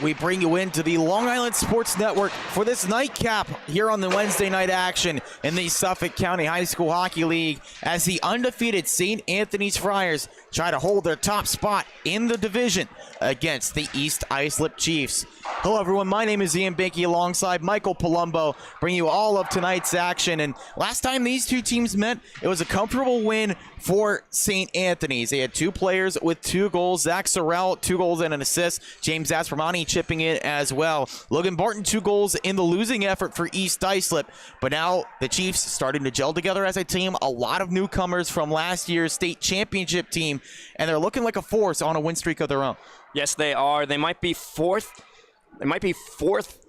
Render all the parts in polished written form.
we bring you into the Long Island Sports Network for this nightcap here on the Wednesday night action in the Suffolk County High School Hockey League as the undefeated St. Anthony's Friars try to hold their top spot in the division against the East Islip Chiefs. Hello everyone, my name is Ian Binky alongside Michael Palumbo, bringing you all of tonight's action. And last time these two teams met, it was a comfortable win for St. Anthony's. They had two players with 2 goals. Zach Sorrell, 2 goals and an assist. James Aspermani chipping in as well. Logan Barton, 2 goals in the losing effort for East Islip. But now the Chiefs starting to gel together as a team. A lot of newcomers from last year's state championship team, and they're looking like a force on a win streak of their own. Yes, they are. They might be fourth. They might be fourth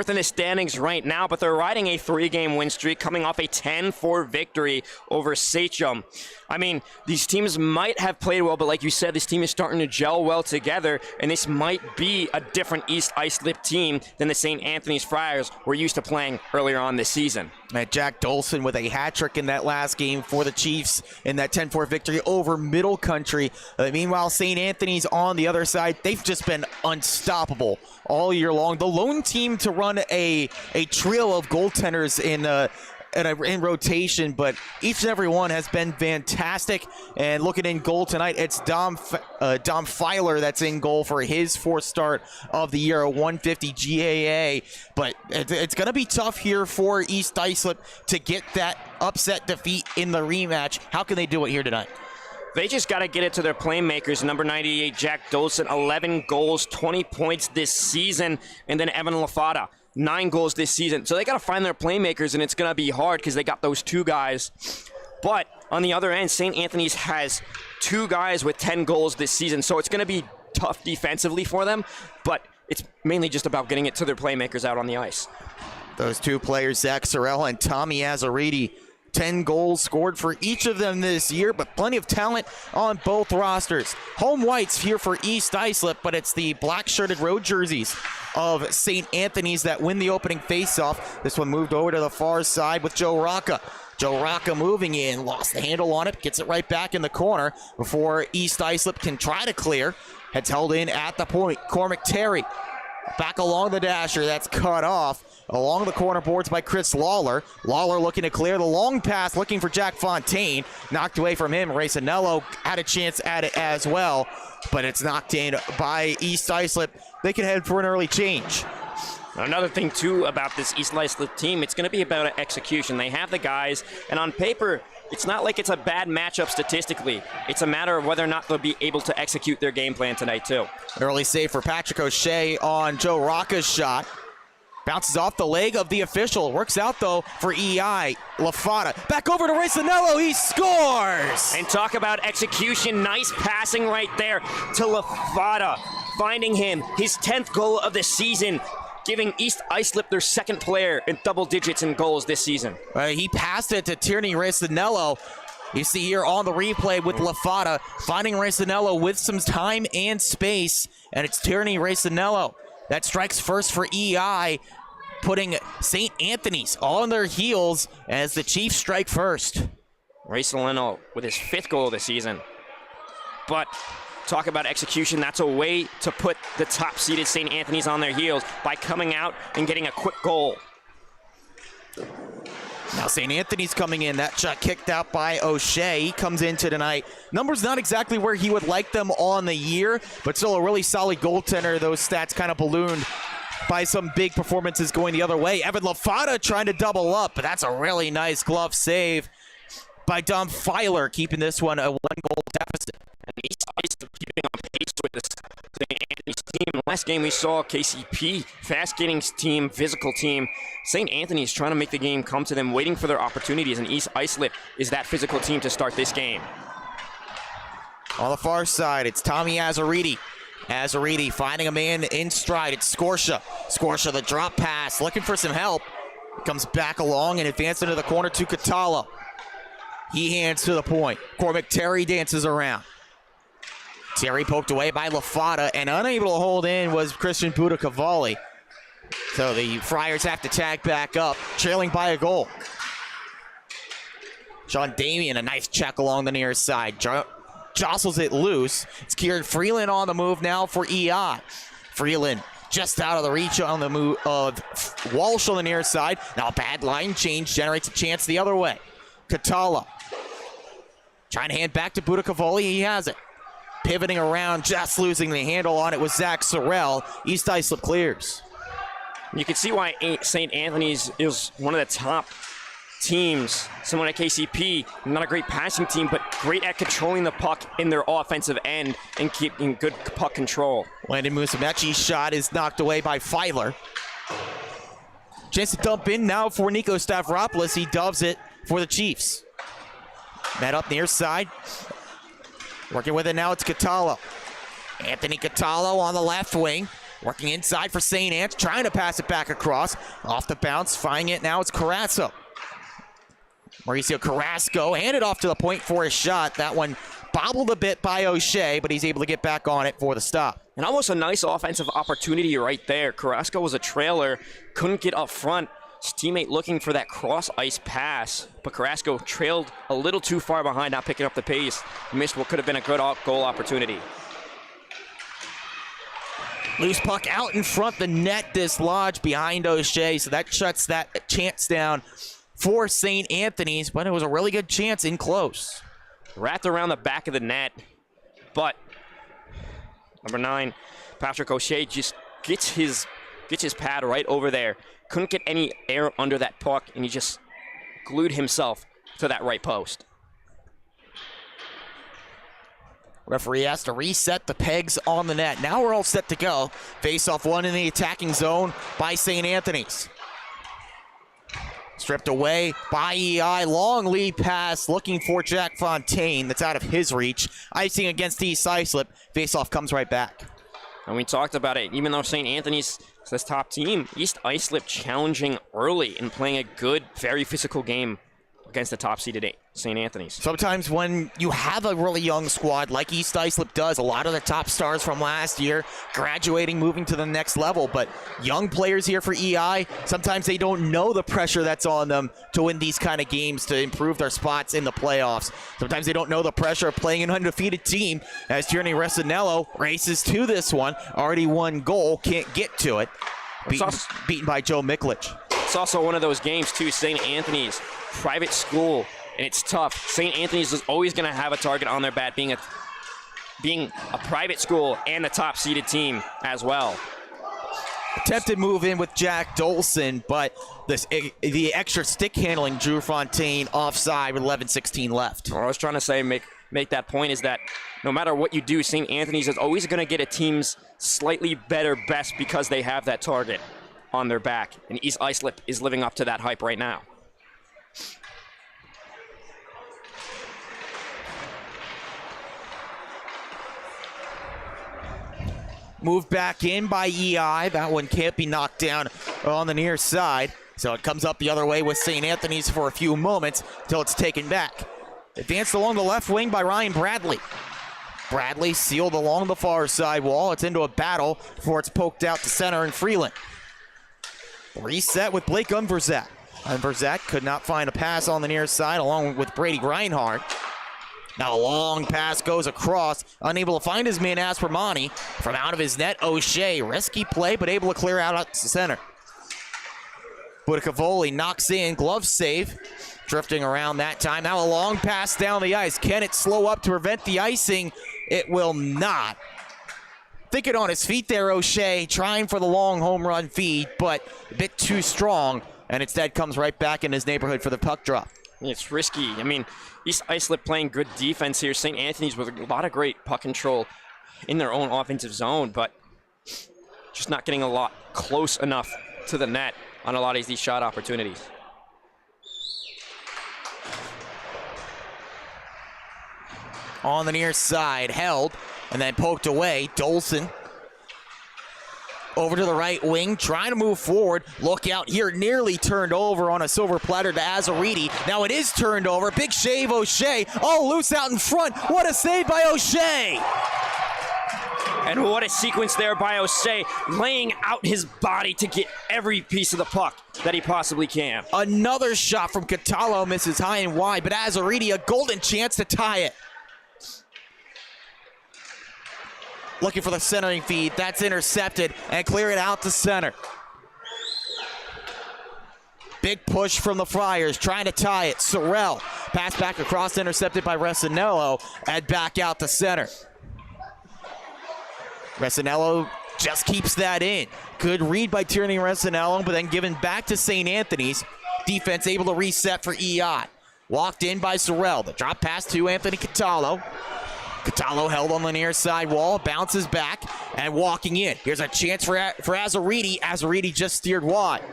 in the standings right now, but they're riding a 3-game win streak, coming off a 10-4 victory over Sachem. I mean, these teams might have played well, but like you said, this team is starting to gel well together, and this might be a different East Islip team than the St. Anthony's Friars we're used to playing earlier on this season. And Jack Dolson with a hat trick in that last game for the Chiefs in that 10-4 victory over Middle Country. Meanwhile, St. Anthony's on the other side, they've just been unstoppable all year long. The lone team to run a trio of goaltenders in rotation, but each and every one has been fantastic. And looking in goal tonight, it's Dom Filer that's in goal for his 4th start of the year, a 150 GAA. But it's going to be tough here for East Islip to get that upset defeat in the rematch. How can they do it here tonight? They just got to get it to their playmakers. Number 98, Jack Dolson, 11 goals, 20 points this season. And then Evan Lafada, 9 goals this season. So they got to find their playmakers, and it's going to be hard because they got those 2 guys. But on the other end, St. Anthony's has 2 guys with 10 goals this season. So it's going to be tough defensively for them. But it's mainly just about getting it to their playmakers out on the ice. Those 2 players, Zach Sorrell and Tommy Azariti, 10 goals scored for each of them this year, but plenty of talent on both rosters. Home whites here for East Islip, but it's the black-shirted road jerseys of St. Anthony's that win the opening faceoff. This one moved over to the far side with Joe Rocca. Joe Rocca moving in, lost the handle on it, gets it right back in the corner before East Islip can try to clear. It's held in at the point. Cormac Terry back along the dasher, that's cut off. Along the corner boards by Chris Lawler. Lawler looking to clear the long pass, looking for Jack Fontaine. Knocked away from him. Racinello had a chance at it as well, but it's knocked in by East Islip. They can head for an early change. Another thing, too, about this East Islip team, it's going to be about execution. They have the guys, and on paper, it's not like it's a bad matchup statistically. It's a matter of whether or not they'll be able to execute their game plan tonight, too. Early save for Patrick O'Shea on Joe Rocca's shot. Bounces off the leg of the official. Works out, though, for EI. Lafada. Back over to Racinello. He scores! And talk about execution. Nice passing right there to Lafada. Finding him. His 10th goal of the season. Giving East Islip their 2nd player in double digits in goals this season. He passed it to Tierney Racinello. You see here on the replay with Lafada. Finding Racinello with some time and space. And it's Tierney Racinello that strikes first for EI, putting St. Anthony's on their heels as the Chiefs strike first. Racinello with his 5th goal of the season. But talk about execution. That's a way to put the top-seeded St. Anthony's on their heels by coming out and getting a quick goal. Now St. Anthony's coming in. That shot kicked out by O'Shea. He comes into tonight. Numbers not exactly where he would like them on the year, but still a really solid goaltender. Those stats kind of ballooned by some big performances going the other way. Evan Lafada trying to double up, but that's a really nice glove save by Dom Filer, keeping this one a 1-goal deficit. And East Islip keeping on pace with this St. Anthony's team. Last game we saw KCP, fast-getting team, physical team. St. Anthony's trying to make the game come to them, waiting for their opportunities, and East Islip is that physical team to start this game. On the far side, it's Tommy Azariti. Azariti finding a man in stride. It's Scorsha. Scorsha, the drop pass, looking for some help. Comes back along and advances into the corner to Catala. He hands to the point. Cormac Terry dances around. Terry poked away by Lafada, and unable to hold in was Christian Budacavalli. So the Friars have to tag back up, trailing by a goal. Sean Damian, a nice check along the near side. Jostles it loose. It's Kieran Freeland on the move now for EI. Freeland just out of the reach on the move of Walsh on the near side. Now a bad line change generates a chance the other way. Katala trying to hand back to Budakavoli. He has it. Pivoting around, just losing the handle on it was Zach Sorrell. East Islip clears. You can see why St. Anthony's is one of the top teams, similar to KCP. Not a great passing team, but great at controlling the puck in their offensive end and keeping good puck control. Landon Musumeci's shot is knocked away by Filer. Chance to dump in now for Nico Stavropoulos. He doves it for the Chiefs. Met up near side. Working with it now, it's Catalo. Anthony Catalo on the left wing. Working inside for St. Anne's, trying to pass it back across. Off the bounce, finding it now, it's Carrasco. Mauricio Carrasco handed off to the point for a shot. That one bobbled a bit by O'Shea, but he's able to get back on it for the stop. And almost a nice offensive opportunity right there. Carrasco was a trailer, couldn't get up front. His teammate looking for that cross-ice pass, but Carrasco trailed a little too far behind, not picking up the pace. Missed what could have been a good goal opportunity. Loose puck out in front, the net dislodged behind O'Shea, so that shuts that chance down for St. Anthony's, but it was a really good chance in close. Wrapped around the back of the net, but number 9, Patrick O'Shea just gets his pad right over there. Couldn't get any air under that puck, and he just glued himself to that right post. Referee has to reset the pegs on the net. Now we're all set to go. Face-off one in the attacking zone by St. Anthony's. Stripped away by EI. Long lead pass looking for Jack Fontaine. That's out of his reach. Icing against East Islip. Face-off comes right back. And we talked about it. Even though St. Anthony's is this top team, East Islip challenging early and playing a good, very physical game against the top seeded St. Anthony's. Sometimes when you have a really young squad like East Islip does, a lot of the top stars from last year graduating, moving to the next level, but young players here for EI, sometimes they don't know the pressure that's on them to win these kind of games to improve their spots in the playoffs. Sometimes they don't know the pressure of playing an undefeated team, as Tierney Resinello races to this one. Already one goal, can't get to it. Beaten by Joe Miklich. It's also one of those games too, St. Anthony's, private school, and it's tough. St. Anthony's is always going to have a target on their back, being a private school and a top-seeded team as well. Attempted move in with Jack Dolson, but the extra stick handling drew Fontaine offside with 11:16 left. What I was trying to say, make that point, is that no matter what you do, St. Anthony's is always going to get a team's slightly better best because they have that target on their back, and East Islip is living up to that hype right now. Moved back in by EI. That one can't be knocked down on the near side. So it comes up the other way with St. Anthony's for a few moments until it's taken back. Advanced along the left wing by Ryan Bradley. Bradley sealed along the far side wall. It's into a battle before it's poked out to center and Freeland. Reset with Blake Unverzak. Unverzak could not find a pass on the near side along with Brady Reinhardt. Now a long pass goes across, unable to find his man Aspermani. From out of his net, O'Shea, risky play, but able to clear out to center. Budakavoli knocks in, glove save, drifting around that time. Now a long pass down the ice. Can it slow up to prevent the icing? It will not. Thinking on his feet there, O'Shea, trying for the long home run feed, but a bit too strong, and instead comes right back in his neighborhood for the puck drop. It's risky. I mean, East Islip playing good defense here. St. Anthony's with a lot of great puck control in their own offensive zone, but just not getting a lot close enough to the net on a lot of these shot opportunities. On the near side, held, and then poked away. Dolson over to the right wing, trying to move forward. Look out here, nearly turned over on a silver platter to Azariti. Now it is turned over. Big shave, O'Shea. Oh, loose out in front. What a save by O'Shea. And what a sequence there by O'Shea, laying out his body to get every piece of the puck that he possibly can. Another shot from Catalo misses high and wide, but Azariti a golden chance to tie it. looking for the centering feed. That's intercepted and clear it out to center. Big push from the Friars, trying to tie it. Sorrell, pass back across, intercepted by Resinello, and back out to center. Resinello just keeps that in. Good read by Tierney Resinello, but then given back to St. Anthony's. Defense able to reset for EI. Walked in by Sorrell. The drop pass to Anthony Catallo. Catallo held on the near side wall, bounces back, and walking in. Here's a chance for Azariti. Azariti just steered wide.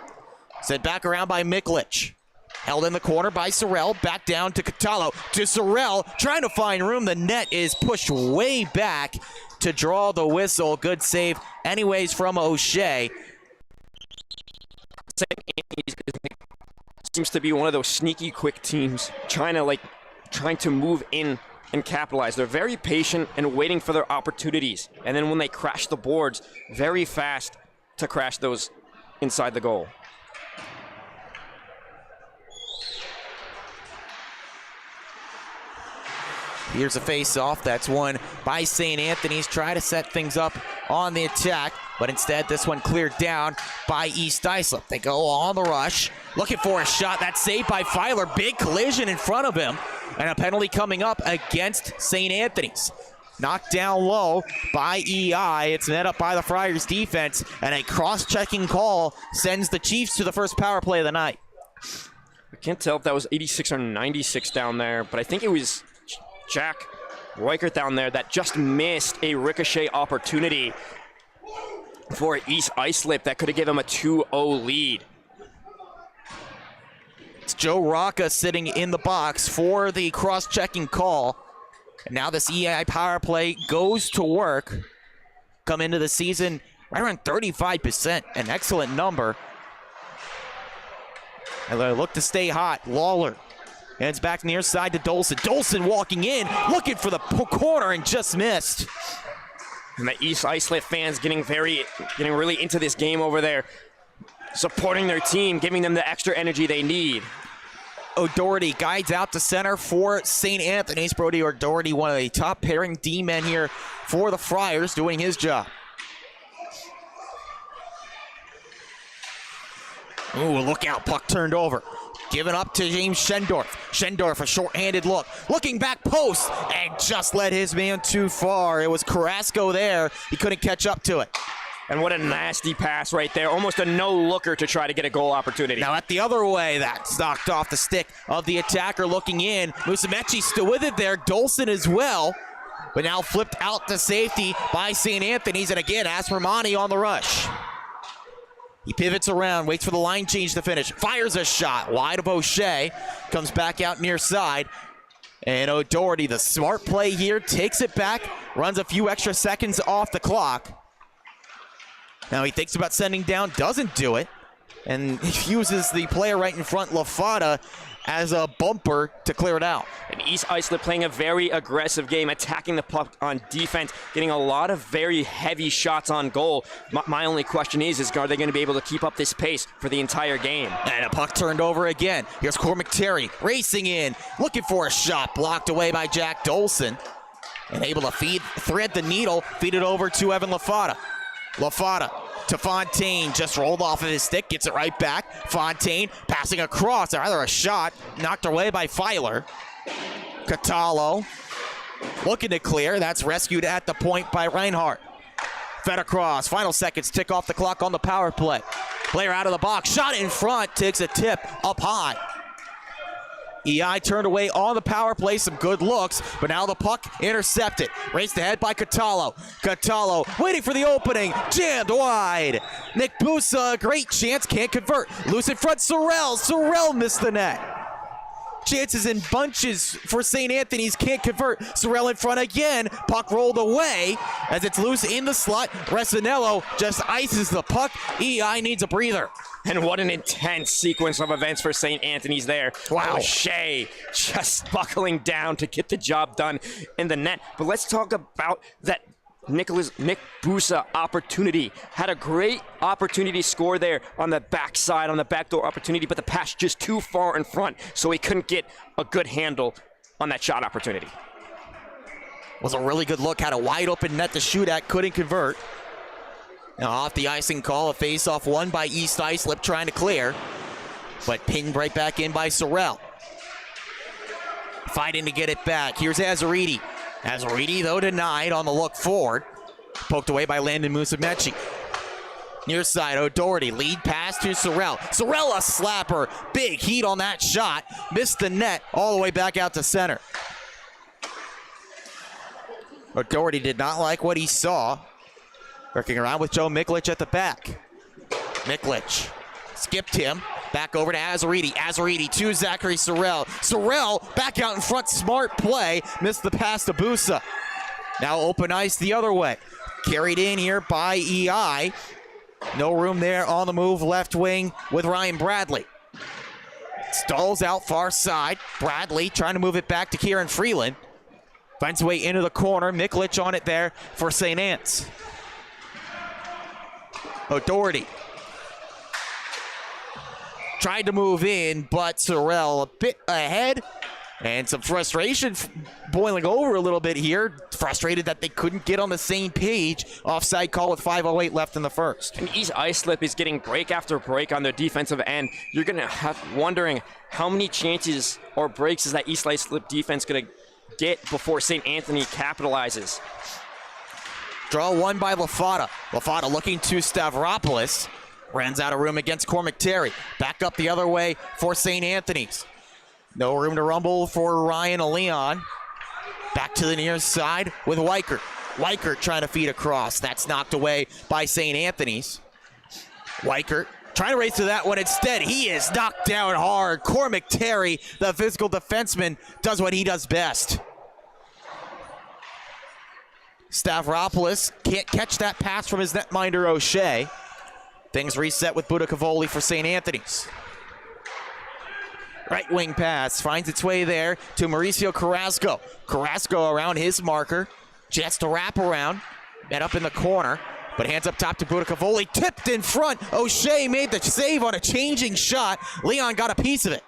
Sent back around by Miklich. Held in the corner by Sorrell. Back down to Catallo. To Sorrell. Trying to find room. The net is pushed way back to draw the whistle. Good save anyways from O'Shea. Seems to be one of those sneaky quick teams trying to move in and capitalize. They're very patient and waiting for their opportunities. And then when they crash the boards, very fast to crash those inside the goal. Here's a face-off. That's won by St. Anthony's. Try to set things up on the attack, but instead this one cleared down by East Islip. They go on the rush, looking for a shot. That's saved by Filer. Big collision in front of him, and a penalty coming up against St. Anthony's. Knocked down low by EI. It's net up by the Friars defense, and a cross-checking call sends the Chiefs to the first power play of the night. I can't tell if that was 86 or 96 down there, but I think it was Jack Reichert down there that just missed a ricochet opportunity for East Islip that could have given him a 2-0 lead. It's Joe Rocca sitting in the box for the cross-checking call. And now this EI power play goes to work. Come into the season right around 35%, an excellent number. And they look to stay hot. Lawler heads back near side to Dolson. Dolson walking in, looking for the corner and just missed. And the East Islip fans getting really into this game over there, supporting their team, giving them the extra energy they need. O'Doherty guides out to center for St. Anthony's. Brody O'Doherty, one of the top pairing D-men here for the Friars, doing his job. Ooh, look out, puck turned over. Given up to James Schendorf. Schendorf, a short-handed look. Looking back post, and just led his man too far. It was Carrasco there. He couldn't catch up to it. And what a nasty pass right there. Almost a no-looker to try to get a goal opportunity. Now at the other way, that's knocked off the stick of the attacker looking in. Musumeci still with it there. Dolson as well. But now flipped out to safety by St. Anthony's. And again, Aspermani on the rush. He pivots around, waits for the line change to finish. Fires a shot wide of O'Shea. Comes back out near side. And O'Doherty, the smart play here, takes it back. Runs a few extra seconds off the clock. Now he thinks about sending down, doesn't do it. And he uses the player right in front, LaFada, as a bumper to clear it out. And East Islip playing a very aggressive game, attacking the puck on defense, getting a lot of very heavy shots on goal. My only question is are they going to be able to keep up this pace for the entire game? And a puck turned over again. Here's Cormac Terry racing in, looking for a shot, blocked away by Jack Dolson. And able to thread the needle, feed it over to Evan LaFada. LaFada to Fontaine, just rolled off of his stick, gets it right back. Fontaine passing across, either a shot, knocked away by Filer. Catallo looking to clear, that's rescued at the point by Reinhardt. Fed across, final seconds tick off the clock on the power play. Player out of the box, shot in front, takes a tip up high. EI turned away on the power play, some good looks, but now the puck intercepted. Raced ahead by Catallo. Catallo waiting for the opening, jammed wide. Nick Busa, great chance, can't convert. Loose in front, Sorrell. Sorrell missed the net. Chances in bunches for St. Anthony's, can't convert. Sorrell in front again, puck rolled away as it's loose in the slot. Resinello just ices the puck. EI needs a breather. And what an intense sequence of events for St. Anthony's there. Wow. O'Shea just buckling down to get the job done in the net. But let's talk about that Nick Busa opportunity. Had a great opportunity to score there on the backside, on the backdoor opportunity, but the pass just too far in front, so he couldn't get a good handle on that shot opportunity. Was a really good look, had a wide open net to shoot at, couldn't convert. Now off the icing call, a face-off won by East Islip trying to clear, but pinned right back in by Sorrell. Fighting to get it back. Here's Azaridi. Azaridi, though, denied on the look forward. Poked away by Landon Musumeci. Near side, O'Doherty, lead pass to Sorrell. Sorrell, a slapper. Big heat on that shot. Missed the net all the way back out to center. O'Doherty did not like what he saw. Working around with Joe Miklich at the back. Miklich skipped him. Back over to Azaridi. Azaridi to Zachary Sorrell. Sorrell back out in front. Smart play. Missed the pass to Busa. Now open ice the other way. Carried in here by EI. No room there on the move left wing with Ryan Bradley. Stalls out far side. Bradley trying to move it back to Kieran Freeland. Finds a way into the corner. Miklich on it there for St. Anne's. O'Doherty tried to move in, but Sorrell a bit ahead. And some frustration boiling over a little bit here. Frustrated that they couldn't get on the same page. Offside call with 5:08 left in the first. And East Islip is getting break after break on their defensive end. You're going to have wondering how many chances or breaks is that East Islip defense going to get before St. Anthony capitalizes. Draw one by Lafata. Lafata looking to Stavropoulos. Runs out of room against Cormac Terry. Back up the other way for St. Anthony's. No room to rumble for Ryan Leon. Back to the near side with Weichert. Weichert trying to feed across. That's knocked away by St. Anthony's. Weichert trying to race to that one. Instead, he is knocked down hard. Cormac Terry, the physical defenseman, does what he does best. Stavropoulos can't catch that pass from his netminder O'Shea. Things reset with Buda Cavoli for St. Anthony's. Right wing pass finds its way there to Mauricio Carrasco. Carrasco around his marker. Jets to wrap around. Met up in the corner. But hands up top to Buda Cavoli. Tipped in front. O'Shea made the save on a changing shot. Leon got a piece of it.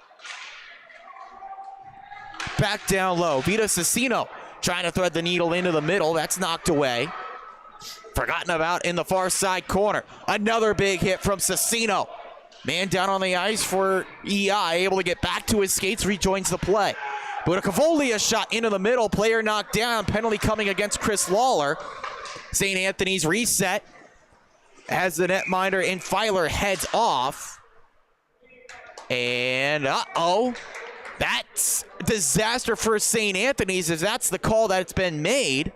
Back down low. Vito Cecino trying to thread the needle into the middle. That's knocked away. Forgotten about in the far side corner. Another big hit from Cecino. Man down on the ice for EI, able to get back to his skates, rejoins the play. Buda Cavoli, a shot into the middle, player knocked down, penalty coming against Chris Lawler. St. Anthony's reset as the netminder and Filer heads off. And that's disaster for St. Anthony's as that's the call that's been made.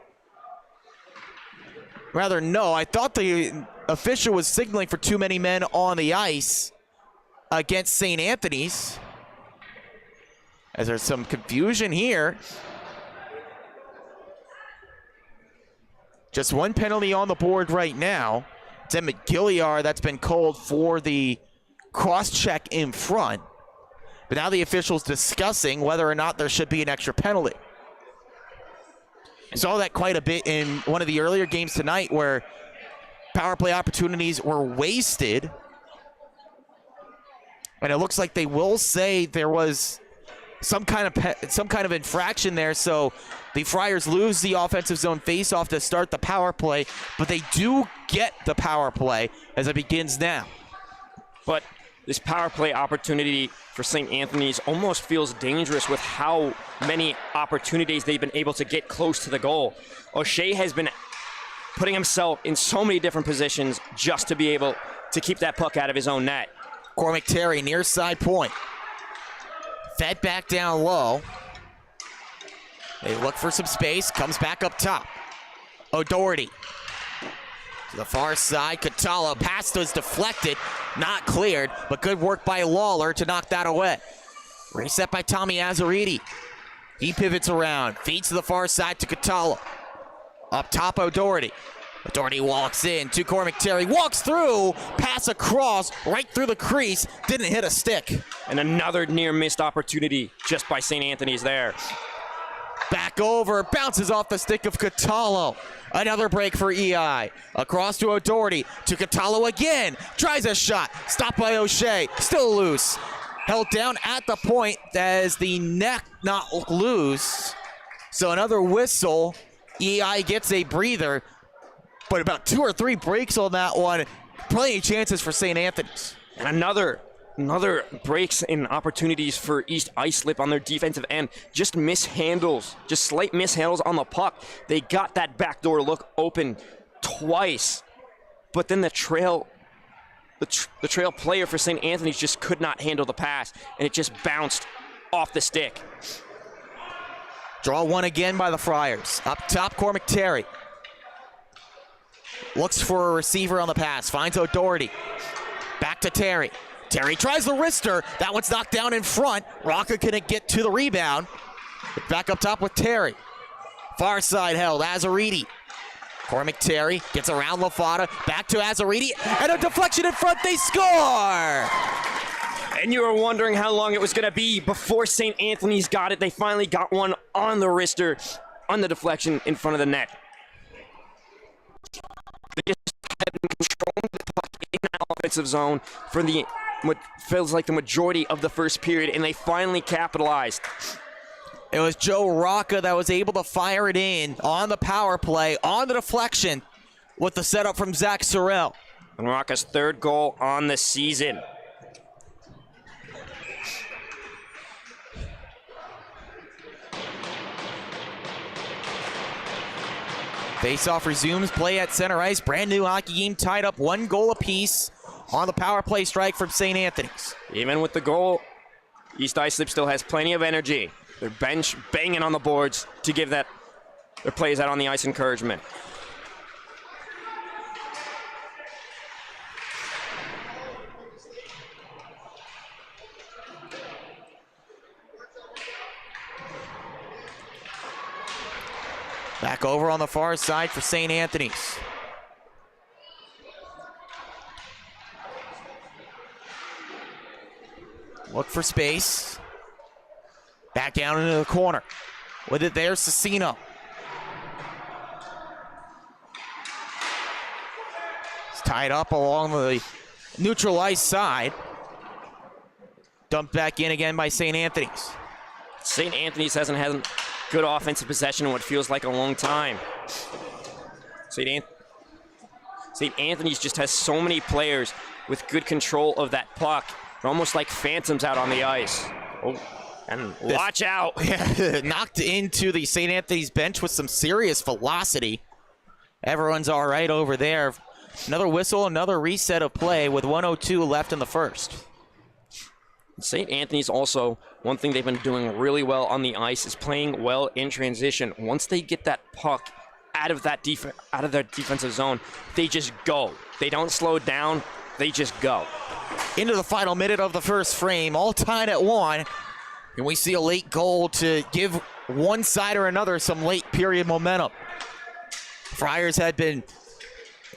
Rather, no, I thought the official was signaling for too many men on the ice against St. Anthony's. As there's some confusion here. Just one penalty on the board right now. It's Emmett Gilliard that's been called for the cross-check in front. But now the official's discussing whether or not there should be an extra penalty. I saw that quite a bit in one of the earlier games tonight where power play opportunities were wasted. And it looks like they will say there was some kind of infraction there, so the Friars lose the offensive zone faceoff to start the power play, but they do get the power play as it begins now. But this power play opportunity for St. Anthony's almost feels dangerous with how many opportunities they've been able to get close to the goal. O'Shea has been putting himself in so many different positions just to be able to keep that puck out of his own net. Cormac Terry near side point. Fed back down low. They look for some space, comes back up top. O'Doherty. To the far side, Catala, pass was deflected, not cleared, but good work by Lawler to knock that away. Reset by Tommy Azaridi. He pivots around, feeds to the far side to Catala. Up top, O'Doherty. O'Doherty walks in to Cormac Terry, walks through, pass across, right through the crease, didn't hit a stick. And another near missed opportunity just by St. Anthony's there. Back over, bounces off the stick of Catalo. Another break for EI. Across to O'Doherty, to Catalo again. Tries a shot, stopped by O'Shea, still loose. Held down at the point as the neck not loose. So another whistle EI gets a breather, but about 2 or 3 breaks on that one. Plenty of chances for St. Anthony's. And another breaks and opportunities for East Islip on their defensive end. Just mishandles, just slight mishandles on the puck. They got that backdoor look open twice, but then the trail player for St. Anthony's just could not handle the pass, and it just bounced off the stick. Draw one again by the Friars. Up top, Cormac Terry. Looks for a receiver on the pass. Finds O'Doherty. Back to Terry. Terry tries the wrister. That one's knocked down in front. Rocca couldn't get to the rebound. Back up top with Terry. Far side held. Azariti. Cormac Terry gets around Lafada. Back to Azariti. And a deflection in front. They score! And you were wondering how long it was going to be before St. Anthony's got it. They finally got one on the wrister, on the deflection in front of the net. They just had been controlling the puck in that offensive zone for what feels like the majority of the first period, and they finally capitalized. It was Joe Rocca that was able to fire it in on the power play, on the deflection, with the setup from Zach Sorrell. And Rocca's 3rd goal on the season. Face-off resumes, play at center ice. Brand new hockey game tied up 1 goal apiece on the power play strike from St. Anthony's. Even with the goal, East Islip still has plenty of energy. Their bench banging on the boards to give their players out on the ice encouragement. Back over on the far side for St. Anthony's. Look for space. Back down into the corner. With it there, Cicino. It's tied up along the neutral ice side. Dumped back in again by St. Anthony's. St. Anthony's hasn't had good offensive possession in what feels like a long time. St. Anthony's just has so many players with good control of that puck. They're almost like phantoms out on the ice. Oh, and watch out. Knocked into the St. Anthony's bench with some serious velocity. Everyone's all right over there. Another whistle, another reset of play with 1:02 left in the first. St. Anthony's also, one thing they've been doing really well on the ice is playing well in transition. Once they get that puck out of their defensive zone, they just go. They don't slow down, they just go. Into the final minute of the first frame, all tied at 1. And we see a late goal to give one side or another some late period momentum. Friars had been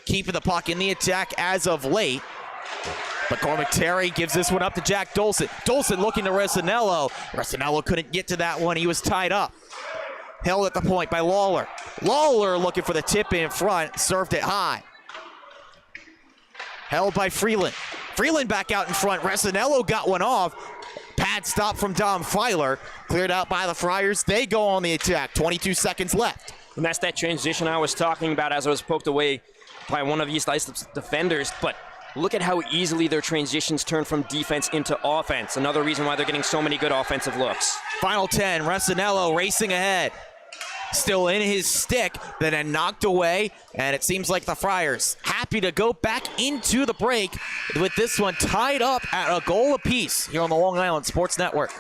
keeping the puck in the attack as of late. But Cormac Terry gives this one up to Jack Dolson. Dolson looking to Resinello. Resinello couldn't get to that one. He was tied up. Held at the point by Lawler. Lawler looking for the tip in front. Served it high. Held by Freeland. Freeland back out in front. Resinello got one off. Pad stop from Dom Filer. Cleared out by the Friars. They go on the attack. 22 seconds left. And that's that transition I was talking about as I was poked away by one of East Islip's defenders. But look at how easily their transitions turn from defense into offense. Another reason why they're getting so many good offensive looks. Final 10, Resinello racing ahead. Still in his stick, then knocked away, and it seems like the Friars happy to go back into the break with this one tied up at a goal apiece here on the Long Island Sports Network.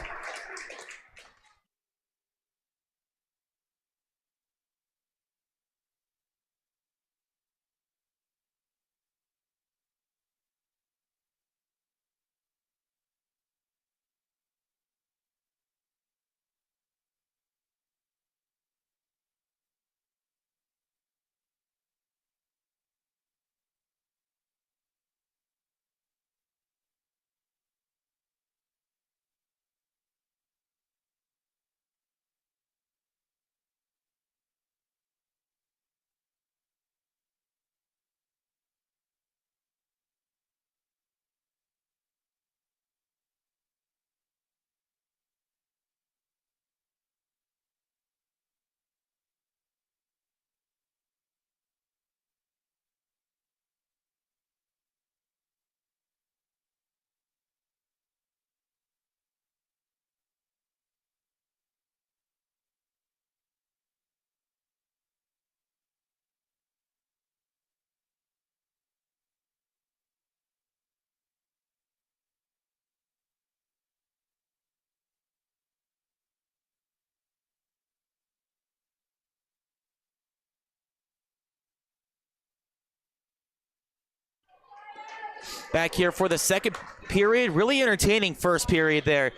back here for the second period. Really entertaining first period there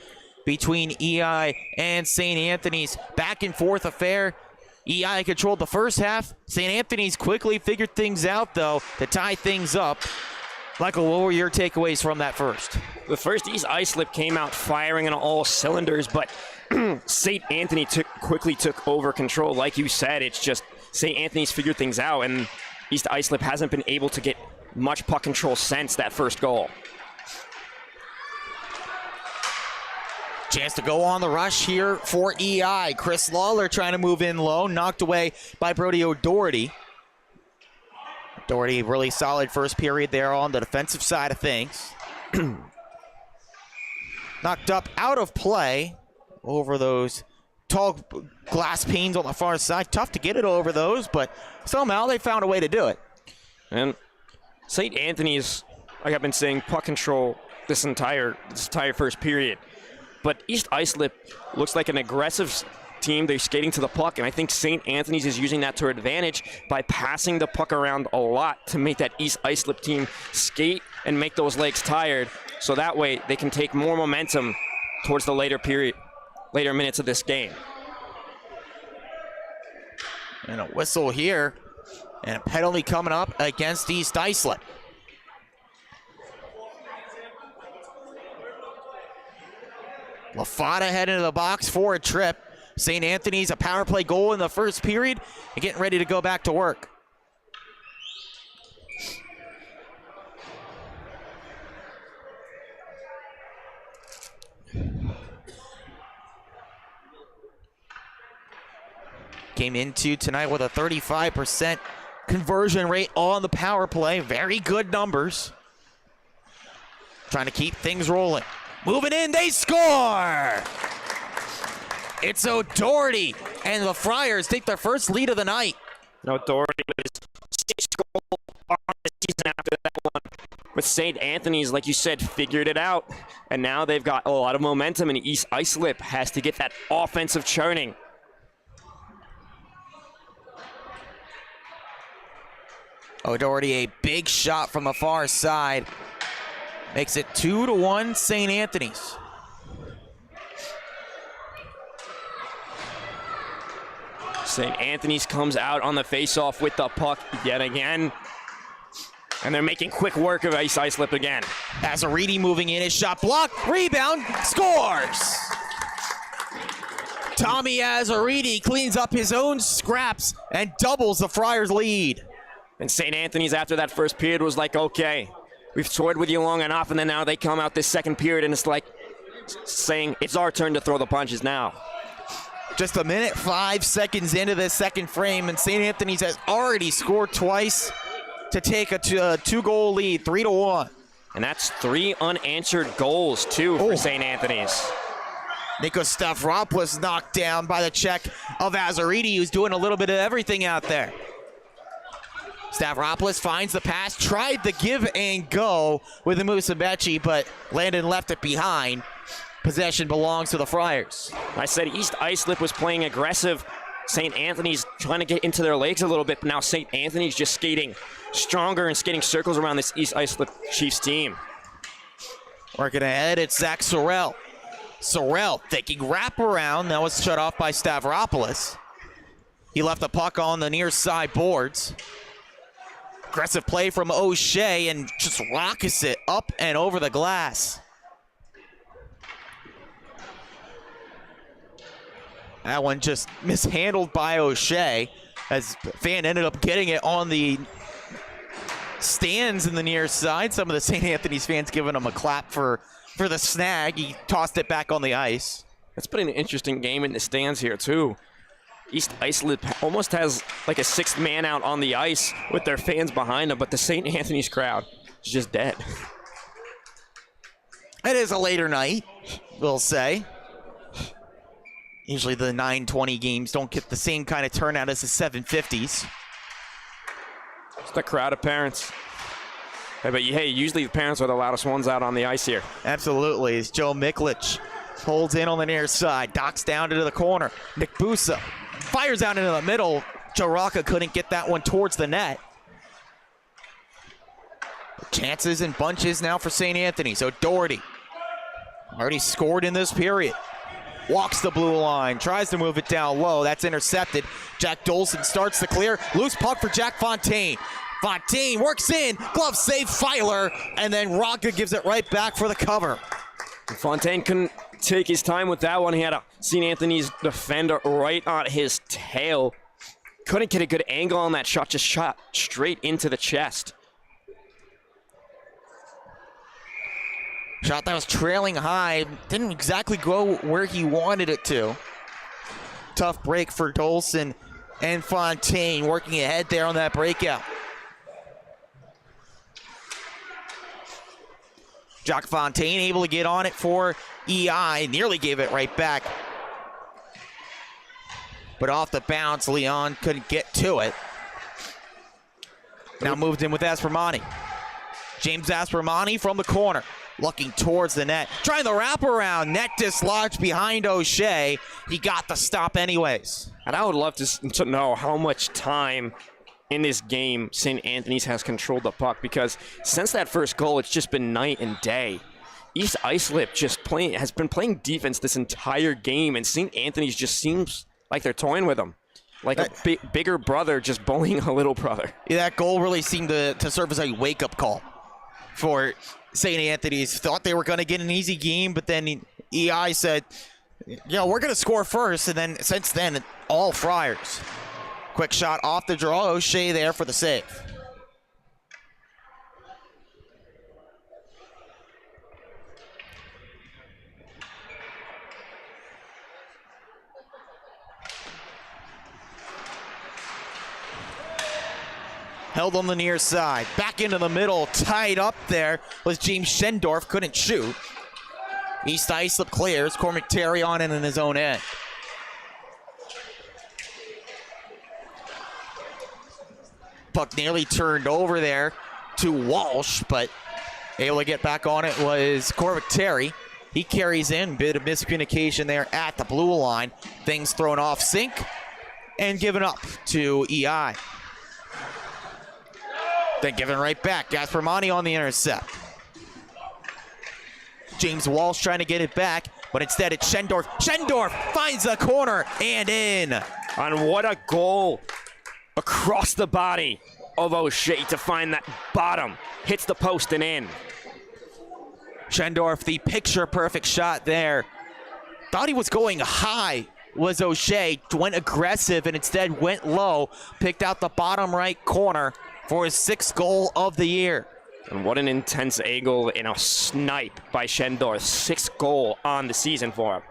between EI and St. Anthony's. Back and forth affair. EI controlled the first half. St. Anthony's quickly figured things out, though, to tie things up. Michael, what were your takeaways from that first? The first East Islip came out firing on all cylinders, but St. Anthony quickly took over control. Like you said, it's just St. Anthony's figured things out, and East Islip hasn't been able to get much puck control since that first goal. Chance to go on the rush here for EI. Chris Lawler trying to move in low, knocked away by Brody O'Doherty. Doherty, really solid first period there on the defensive side of things. Knocked up out of play over those tall glass panes on the far side. Tough to get it over those, but somehow they found a way to do it. And St. Anthony's, like I've been saying, puck control this entire first period. But East Islip looks like an aggressive team. They're skating to the puck, and I think St. Anthony's is using that to their advantage by passing the puck around a lot to make that East Islip team skate and make those legs tired, so that way they can take more momentum towards the later minutes of this game. And a whistle here, and a penalty coming up against East Islip. LaFada heading into the box for a trip. St. Anthony's a power play goal in the first period and getting ready to go back to work. Came into tonight with a 35% conversion rate on the power play. Very good numbers. Trying to keep things rolling. Moving in, they score! It's O'Doherty, and the Friars take their first lead of the night. O'Doherty with his 6 goals on the season after that one. With St. Anthony's, like you said, figured it out, and now they've got a lot of momentum, and East Islip has to get that offensive churning. O'Doherty, a big shot from the far side. Makes it 2-1 St. Anthony's. St. Anthony's comes out on the faceoff with the puck yet again. And they're making quick work of East Islip again. Azaridi moving in, his shot blocked, rebound, scores! Tommy Azaridi cleans up his own scraps and doubles the Friars' lead. And St. Anthony's after that first period was like, okay, we've toyed with you long enough, and then now they come out this second period and it's like saying it's our turn to throw the punches now. Just a minute, 5 seconds into this second frame, and St. Anthony's has already scored twice to take a 2-goal lead, 3-1. And that's 3 unanswered goals, too, for St. Anthony's. Nikos Stavropoulos knocked down by the check of Azaridi, who's doing a little bit of everything out there. Stavropoulos finds the pass, tried the give and go with the Musabeci, but Landon left it behind. Possession belongs to the Friars. I said East Islip was playing aggressive. St. Anthony's trying to get into their legs a little bit, but now St. Anthony's just skating stronger and skating circles around this East Islip Chiefs team. Working ahead, it's Zach Sorrell. Sorrell thinking wraparound. That was shut off by Stavropoulos. He left the puck on the near side boards. Aggressive play from O'Shea and just rockets it up and over the glass. That one just mishandled by O'Shea as fan ended up getting it on the stands in the near side. Some of the St. Anthony's fans giving him a clap for the snag. He tossed it back on the ice. It's been an interesting game in the stands here too. East Islip almost has like a sixth man out on the ice with their fans behind them, but the St. Anthony's crowd is just dead. It is a later night, we'll say. Usually the 9:20 games don't get the same kind of turnout as the 7:50s. It's the crowd of parents. Hey, usually the parents are the loudest ones out on the ice here. Absolutely. As Joe Miklich holds in on the near side, docks down into the corner. Nick Busa fires out into the middle. Joe Rocca couldn't get that one towards the net. Chances and bunches now for St. Anthony's. O'Doherty already scored in this period. Walks the blue line, tries to move it down low. That's intercepted. Jack Dolson starts to clear. Loose puck for Jack Fontaine. Fontaine works in, glove save Filer, and then Rocca gives it right back for the cover. Fontaine couldn't take his time with that one. He had a St. Anthony's defender right on his tail. Couldn't get a good angle on that shot, just shot straight into the chest. Shot that was trailing high, didn't exactly go where he wanted it to. Tough break for Dolson and Fontaine working ahead there on that breakout. Jack Fontaine able to get on it for EI, nearly gave it right back. But off the bounce, Leon couldn't get to it. Now moved in with Aspermani. James Aspermani from the corner, looking towards the net. Trying the wraparound, net dislodged behind O'Shea. He got the stop anyways. And I would love to know how much time in this game St. Anthony's has controlled the puck, because since that first goal, it's just been night and day. East Islip has been playing defense this entire game, and St. Anthony's just seems like they're toying with them. Like a bigger brother just bullying a little brother. Yeah, that goal really seemed to serve as a wake-up call for St. Anthony's. Thought they were going to get an easy game, but then EI said, yeah, we're going to score first, and then since then, all Friars. Quick shot off the draw. O'Shea there for the save. Held on the near side. Back into the middle. Tied up there was James Schendorf. Couldn't shoot. East Islip clears. Cormac Terry on it in his own end. Puck nearly turned over there to Walsh, but able to get back on it was Cormac Terry. He carries in. Bit of miscommunication there at the blue line. Things thrown off sync and given up to EI. Then given right back. Gaspermani on the intercept. James Walsh trying to get it back, but instead it's Schendorf. Schendorf finds the corner and in. And what a goal across the body of O'Shea to find that bottom. Hits the post and in. Schendorf, the picture-perfect shot there. Thought he was going high, was O'Shea. Went aggressive and instead went low. Picked out the bottom right corner for his 6th goal of the year. And what an intense angle and a snipe by Schendorf. 6th goal on the season for him.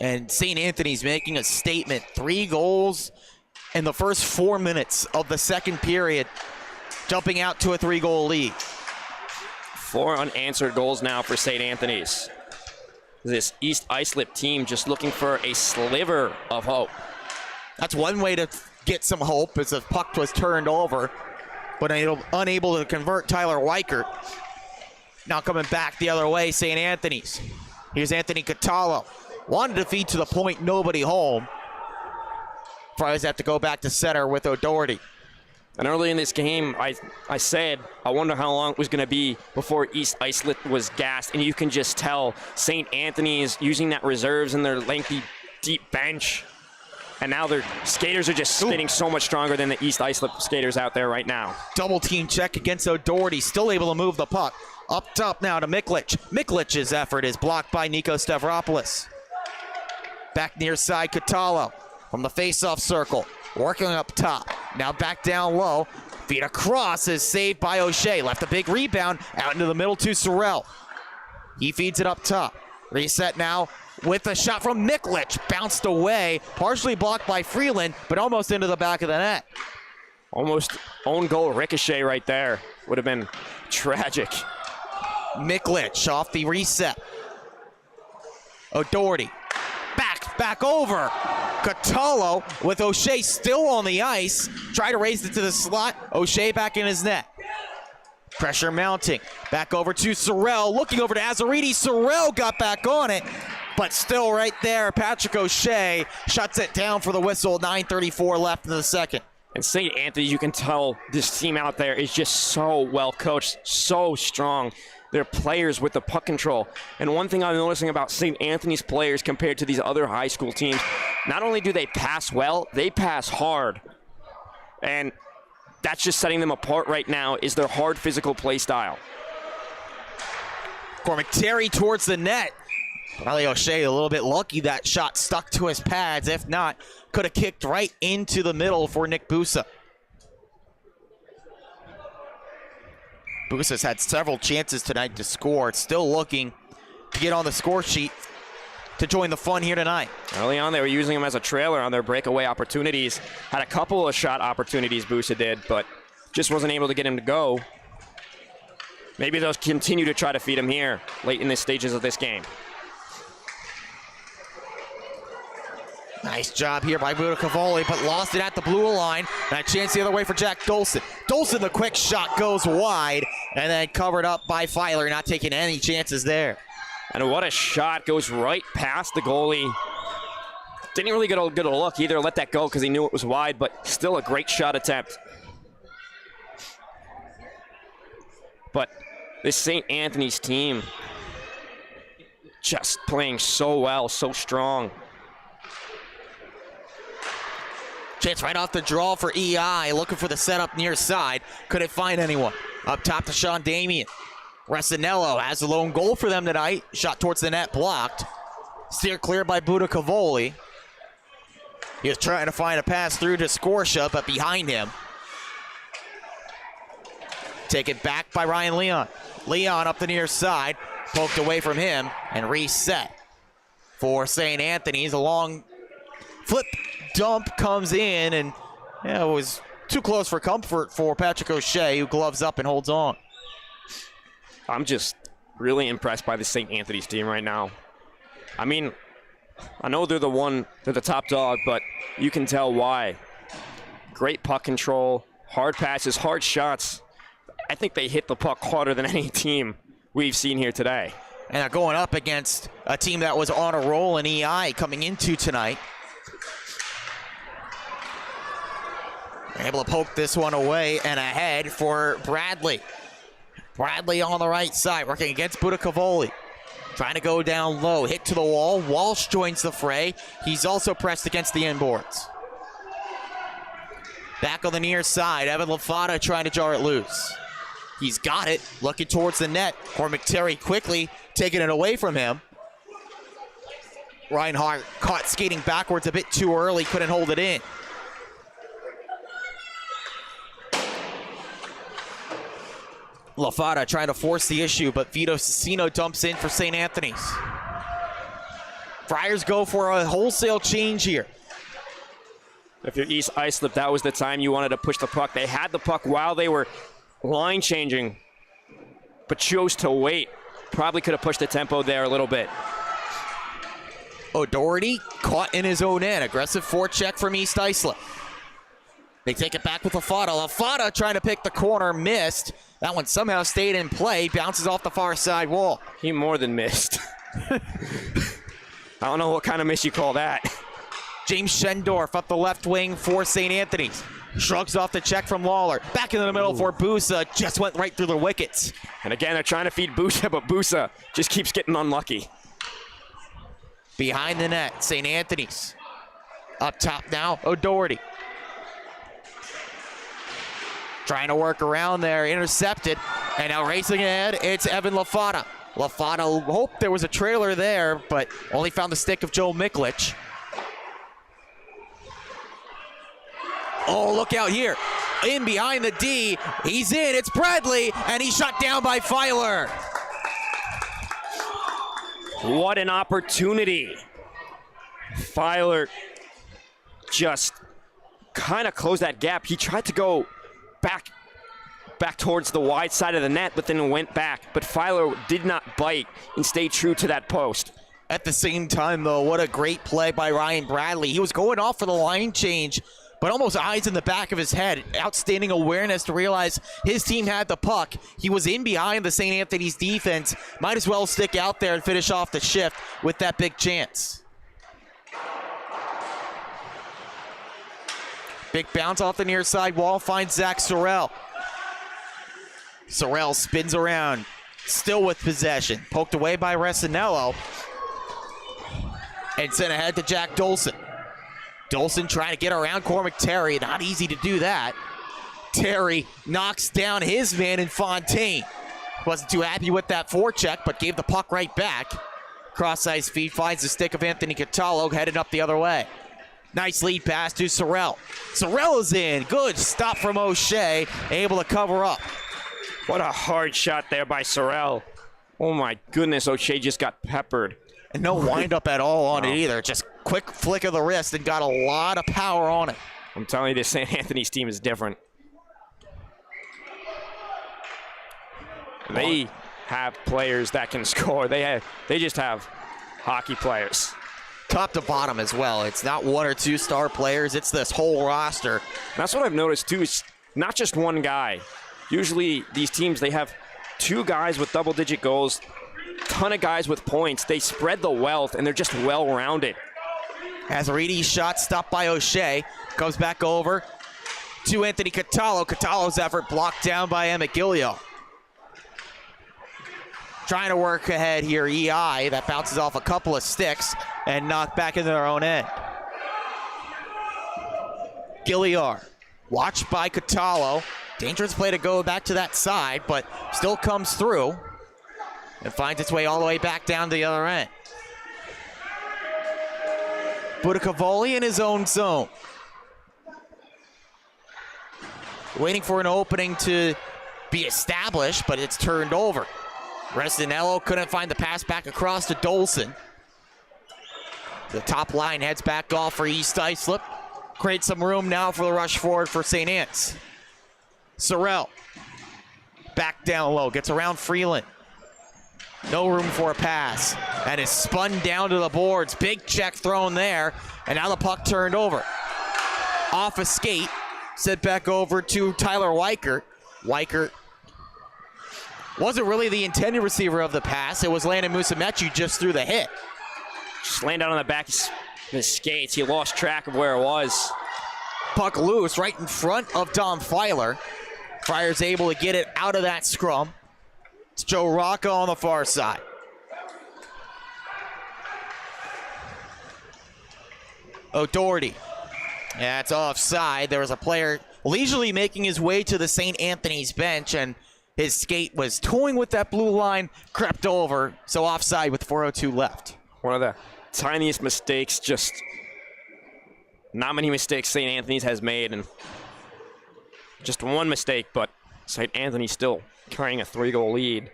And St. Anthony's making a statement. 3 goals in the first 4 minutes of the second period, jumping out to a 3-goal lead. 4 unanswered goals now for St. Anthony's. This East Islip team just looking for a sliver of hope. That's one way to get some hope, as the puck was turned over, but unable to convert Tyler Weichert. Now coming back the other way, St. Anthony's. Here's Anthony Catallo. Wanted to feed to the point, nobody home. Friars have to go back to center with O'Doherty. And early in this game, I said, I wonder how long it was going to be before East Islip was gassed. And you can just tell St. Anthony is using that reserves in their lengthy, deep bench. And now their skaters are just spinning so much stronger than the East Islip skaters out there right now. Double team check against O'Doherty. Still able to move the puck. Up top now to Miklich. Miklich's effort is blocked by Nico Stavropoulos. Back near side, Catallo from the face-off circle. Working up top. Now back down low. Feed across is saved by O'Shea. Left a big rebound out into the middle to Sorrell. He feeds it up top. Reset now with a shot from Miklich. Bounced away. Partially blocked by Freeland, but almost into the back of the net. Almost own goal ricochet right there. Would have been tragic. Miklich off the reset. O'Doherty. Back over. Catallo with O'Shea still on the ice. Try to raise it to the slot. O'Shea back in his net. Pressure mounting. Back over to Sorrell. Looking over to Azaridi. Sorrell got back on it. but still right there. Patrick O'Shea shuts it down for the whistle. 9:34 left in the second. And St. Anthony's, you can tell this team out there is just so well coached, so strong. They're players with the puck control. And one thing I'm noticing about St. Anthony's players compared to these other high school teams, not only do they pass well, they pass hard. And that's just setting them apart right now, is their hard physical play style. Cormac Terry towards the net. Riley O'Shea a little bit lucky that shot stuck to his pads. If not, could have kicked right into the middle for Nick Busa. Busa's had several chances tonight to score. It's still looking to get on the score sheet to join the fun here tonight. Early on, they were using him as a trailer on their breakaway opportunities. Had a couple of shot opportunities, Busa did, but just wasn't able to get him to go. Maybe they'll continue to try to feed him here late in the stages of this game. Nice job here by Buda Cavoli, but lost it at the blue line. And a chance the other way for Jack Dolson. Dolson, the quick shot goes wide, and then covered up by Filer, not taking any chances there. And what a shot, goes right past the goalie. Didn't really get a good look either, let that go because he knew it was wide, but still a great shot attempt. But this St. Anthony's team just playing so well, so strong. Chance right off the draw for EI, looking for the setup near side. Couldn't find anyone. Up top to Sean Damian. Resinello has the lone goal for them tonight. Shot towards the net, blocked. Steered clear by Buda Cavoli. He was trying to find a pass through to Scorsha, but behind him. Taken back by Ryan Leon. Leon up the near side, poked away from him, and reset for St. Anthony's. A long flip dump comes in, and it was too close for comfort for Patrick O'Shea, who gloves up and holds on. I'm just really impressed by the St. Anthony's team right now. I mean, I know they're the top dog, but you can tell why. Great puck control, hard passes, hard shots. I think they hit the puck harder than any team we've seen here today. And they're going up against a team that was on a roll in EI coming into tonight. Able to poke this one away and ahead for Bradley. Bradley on the right side, working against Buda Cavoli. Trying to go down low, hit to the wall. Walsh joins the fray. He's also pressed against the inboards. Back on the near side, Evan Lafata trying to jar it loose. He's got it, looking towards the net. Cormac Terry quickly taking it away from him. Reinhardt caught skating backwards a bit too early, couldn't hold it in. Lafata trying to force the issue, but Vito Cicino dumps in for St. Anthony's. Friars go for a wholesale change here. If you're East Islip, that was the time you wanted to push the puck. They had the puck while they were line changing, but chose to wait. Probably could have pushed the tempo there a little bit. O'Doherty caught in his own end. Aggressive forecheck from East Islip. They take it back with Lafata. Lafata trying to pick the corner, missed. That one somehow stayed in play, bounces off the far side wall. He more than missed. I don't know what kind of miss you call that. James Schendorf up the left wing for St. Anthony's. Shrugs off the check from Lawler. Back into the middle for Busa. Just went right through the wickets. And again, they're trying to feed Busa, but Busa just keeps getting unlucky. Behind the net, St. Anthony's. Up top now, O'Doherty. Trying to work around there, intercepted. And now racing ahead, it's Evan Lafata. Lafata hoped there was a trailer there, but only found the stick of Joe Miklich. Oh, look out here. In behind the D. He's in. It's Bradley. And he's shot down by Filer. What an opportunity. Filer just kind of closed that gap. He tried to go back towards the wide side of the net, but then went back. But Filer did not bite and stayed true to that post. At the same time, though, what a great play by Ryan Bradley. He was going off for the line change, but almost eyes in the back of his head. Outstanding awareness to realize his team had the puck. He was in behind the St. Anthony's defense. Might as well stick out there and finish off the shift with that big chance. Big bounce off the near side wall, finds Zach Sorrell. Sorrell spins around, still with possession. Poked away by Resinello. And sent ahead to Jack Dolson. Dolson trying to get around Cormac Terry. Not easy to do that. Terry knocks down his man in Fontaine. Wasn't too happy with that forecheck, but gave the puck right back. Cross-ice feed finds the stick of Anthony Catallo, headed up the other way. Nice lead pass to Sorrell. Sorrell is in. Good stop from O'Shea. Able to cover up. What a hard shot there by Sorrell. Oh my goodness, O'Shea just got peppered. And no windup at all on it either. Just quick flick of the wrist and got a lot of power on it. I'm telling you, this St. Anthony's team is different. They have players that can score. They just have hockey players. Top to bottom as well. It's not one or two star players. It's this whole roster. That's what I've noticed too. It's not just one guy. Usually these teams, they have two guys with double-digit goals, ton of guys with points. They spread the wealth, and they're just well-rounded. Azaridi's shot stopped by O'Shea. Comes back over to Anthony Catallo. Catallo's effort blocked down by Emmett Gilio. Trying to work ahead here, EI. That bounces off a couple of sticks and knocked back into their own end. Gilliar, watched by Catallo. Dangerous play to go back to that side, but still comes through and finds its way all the way back down to the other end. Budicavoli in his own zone. Waiting for an opening to be established, but it's turned over. Resinello couldn't find the pass back across to Dolson. The top line heads back off for East Islip. Creates some room now for the rush forward for St. Anne's. Sorrell, back down low, gets around Freeland. No room for a pass, and is spun down to the boards. Big check thrown there, and now the puck turned over. Off a skate, sent back over to Tyler Weichert. Weichert wasn't really the intended receiver of the pass. It was Landon Musamechi just through the hit. Just laying down on the back of his skates. He lost track of where it was. Puck loose right in front of Tom Filer. Fryer's able to get it out of that scrum. It's Joe Rocca on the far side. O'Doherty. Yeah, it's offside. There was a player leisurely making his way to the St. Anthony's bench, and his skate was toying with that blue line, crept over, so offside with 4:02 left. One of the tiniest mistakes, just not many mistakes St. Anthony's has made, and just one mistake, but St. Anthony's still carrying a 3-goal lead.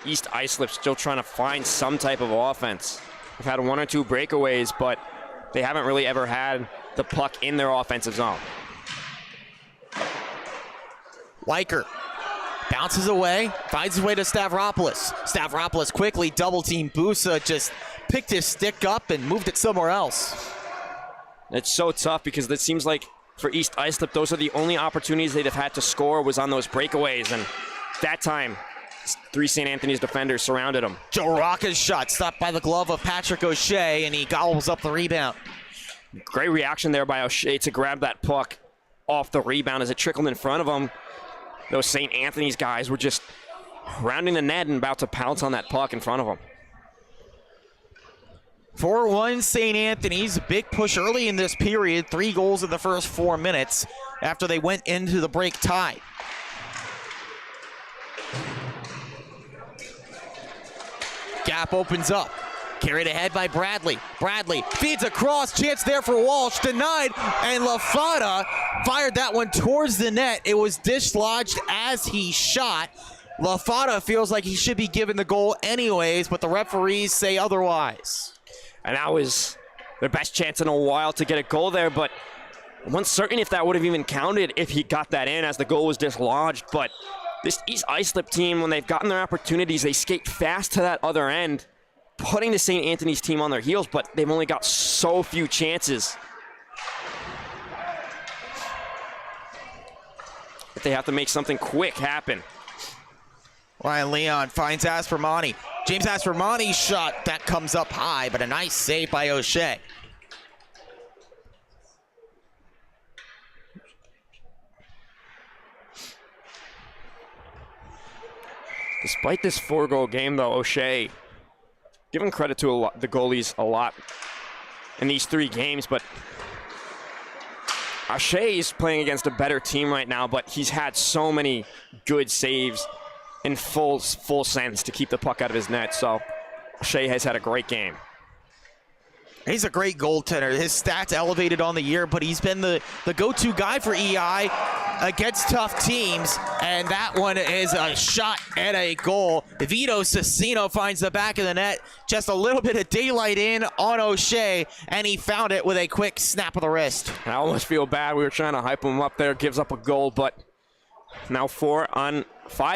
East Islip still trying to find some type of offense. They've had one or two breakaways, but they haven't really ever had the puck in their offensive zone. Weichert bounces away, finds his way to Stavropoulos. Stavropoulos quickly double-team Busa, just picked his stick up and moved it somewhere else. It's so tough because it seems like for East Islip, those are the only opportunities they'd have had to score was on those breakaways, and that time, 3 St. Anthony's defenders surrounded him. Joe Rocca's shot stopped by the glove of Patrick O'Shea, and he gobbles up the rebound. Great reaction there by O'Shea to grab that puck off the rebound as it trickled in front of him. Those St. Anthony's guys were just rounding the net and about to pounce on that puck in front of them. 4-1 St. Anthony's. Big push early in this period. 3 goals in the first 4 minutes after they went into the break tied. Gap opens up. Carried ahead by Bradley. Bradley feeds across. Chance there for Walsh. Denied. And LaFada fired that one towards the net. It was dislodged as he shot. LaFada feels like he should be given the goal anyways, but the referees say otherwise. And that was their best chance in a while to get a goal there, but I'm uncertain if that would have even counted if he got that in as the goal was dislodged. But this East Islip team, when they've gotten their opportunities, they skate fast to that other end, putting the St. Anthony's team on their heels, but they've only got so few chances. but they have to make something quick happen. Ryan Leon finds Aspermani. James Aspermani's shot, that comes up high, but a nice save by O'Shea. Despite this 4-goal game, though, O'Shea, giving credit to the goalies a lot in these 3 games, but O'Shea is playing against a better team right now, but he's had so many good saves in full sense to keep the puck out of his net, so O'Shea has had a great game. He's a great goaltender. His stats elevated on the year, but he's been the go-to guy for EI against tough teams, and that one is a shot and a goal. Vito Cecino finds the back of the net, just a little bit of daylight in on O'Shea, and he found it with a quick snap of the wrist. I almost feel bad. We were trying to hype him up there, gives up a goal, but now 5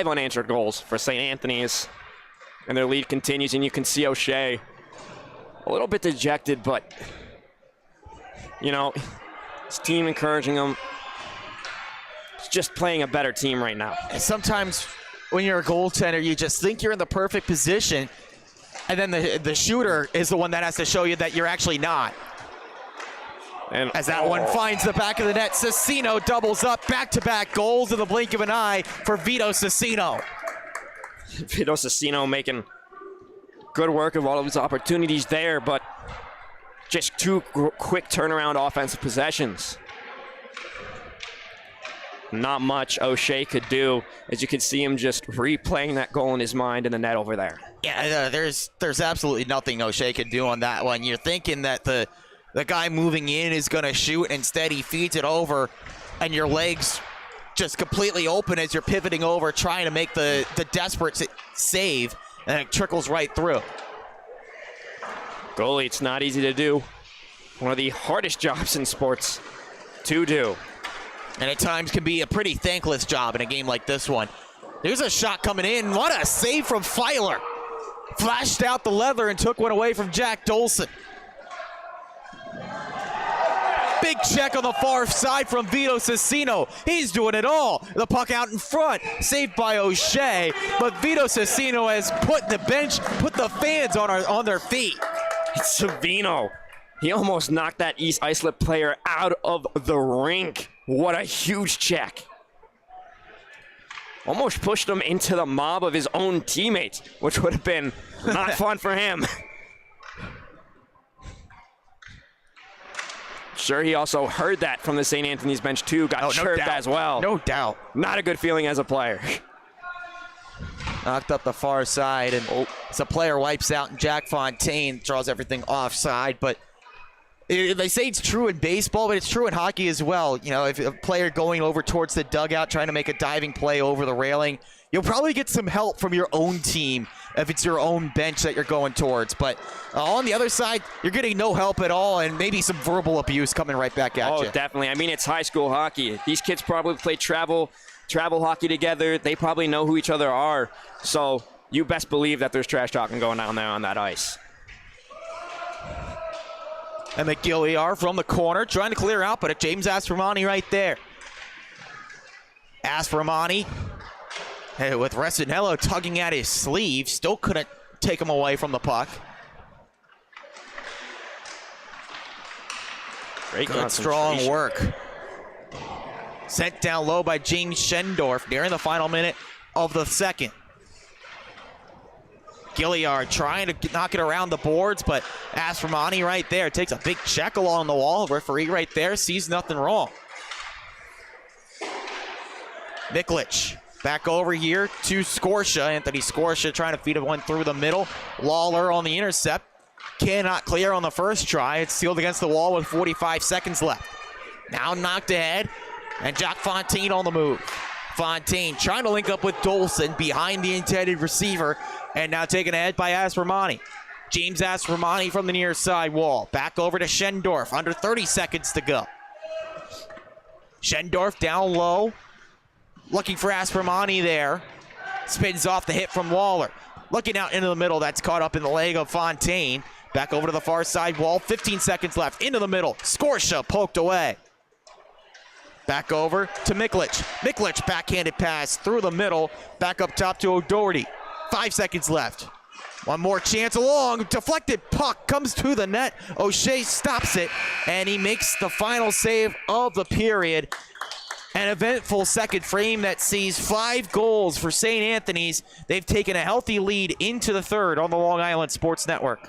unanswered goals for St. Anthony's, and their lead continues, and you can see O'Shea a little bit dejected, but, you know, his team encouraging him. He's just playing a better team right now. And sometimes when you're a goaltender, you just think you're in the perfect position, and then the shooter is the one that has to show you that you're actually not. And as that one finds the back of the net, Cecino doubles up, back-to-back goals in the blink of an eye for Vito Cecino. Vito Cecino making good work of all of his opportunities there, but just 2 quick turnaround offensive possessions. Not much O'Shea could do, as you can see him just replaying that goal in his mind in the net over there. Yeah, there's absolutely nothing O'Shea could do on that one. You're thinking that the guy moving in is going to shoot, and instead he feeds it over, and your legs just completely open as you're pivoting over, trying to make the desperate save, and it trickles right through. Goalie, it's not easy to do. One of the hardest jobs in sports to do. And at times can be a pretty thankless job in a game like this one. There's a shot coming in. What a save from Filer. Flashed out the leather and took one away from Jack Dolson. Big check on the far side from Vito Cecino. He's doing it all. The puck out in front, saved by O'Shea, but Vito Cecino has put the fans on their feet. It's Savino. He almost knocked that East Islip player out of the rink. What a huge check. Almost pushed him into the mob of his own teammates, which would have been not fun for him. Sure, he also heard that from the St. Anthony's bench too. Got chirped as well. No doubt. Not a good feeling as a player. Knocked up the far side, and as a player wipes out, and Jack Fontaine draws everything offside. But they say it's true in baseball, but it's true in hockey as well. You know, if a player going over towards the dugout trying to make a diving play over the railing, you'll probably get some help from your own team if it's your own bench that you're going towards. But on the other side, you're getting no help at all, and maybe some verbal abuse coming right back at you. Oh, definitely. I mean, it's high school hockey. These kids probably play travel hockey together. They probably know who each other are. So you best believe that there's trash talking going on there on that ice. And McGilliar from the corner trying to clear out, but James Aspermani right there. Aspermani with Resinello tugging at his sleeve, still couldn't take him away from the puck. Great good strong work. Sent down low by James Schendorf during the final minute of the second. Gilliard trying to knock it around the boards, but Aspermani right there takes a big check along the wall. Referee right there sees nothing wrong. Miklich back over here to Scorsha. Anthony Scorsha trying to feed one through the middle. Lawler on the intercept. Cannot clear on the first try. It's sealed against the wall with 45 seconds left. Now knocked ahead, and Jack Fontaine on the move. Fontaine trying to link up with Dolson behind the intended receiver, and now taken ahead by Aspermani. James Aspermani from the near side wall. Back over to Schendorf. Under 30 seconds to go. Schendorf down low. Looking for Aspermani there. Spins off the hit from Lawler. Looking out into the middle. That's caught up in the leg of Fontaine. Back over to the far side wall. 15 seconds left. Into the middle. Scorsha poked away. Back over to Miklich. Miklich backhanded pass through the middle. Back up top to O'Doherty. 5 seconds left. One more chance along. Deflected puck comes to the net. O'Shea stops it, and he makes the final save of the period. An eventful second frame that sees 5 goals for St. Anthony's. They've taken a healthy lead into the third on the Long Island Sports Network.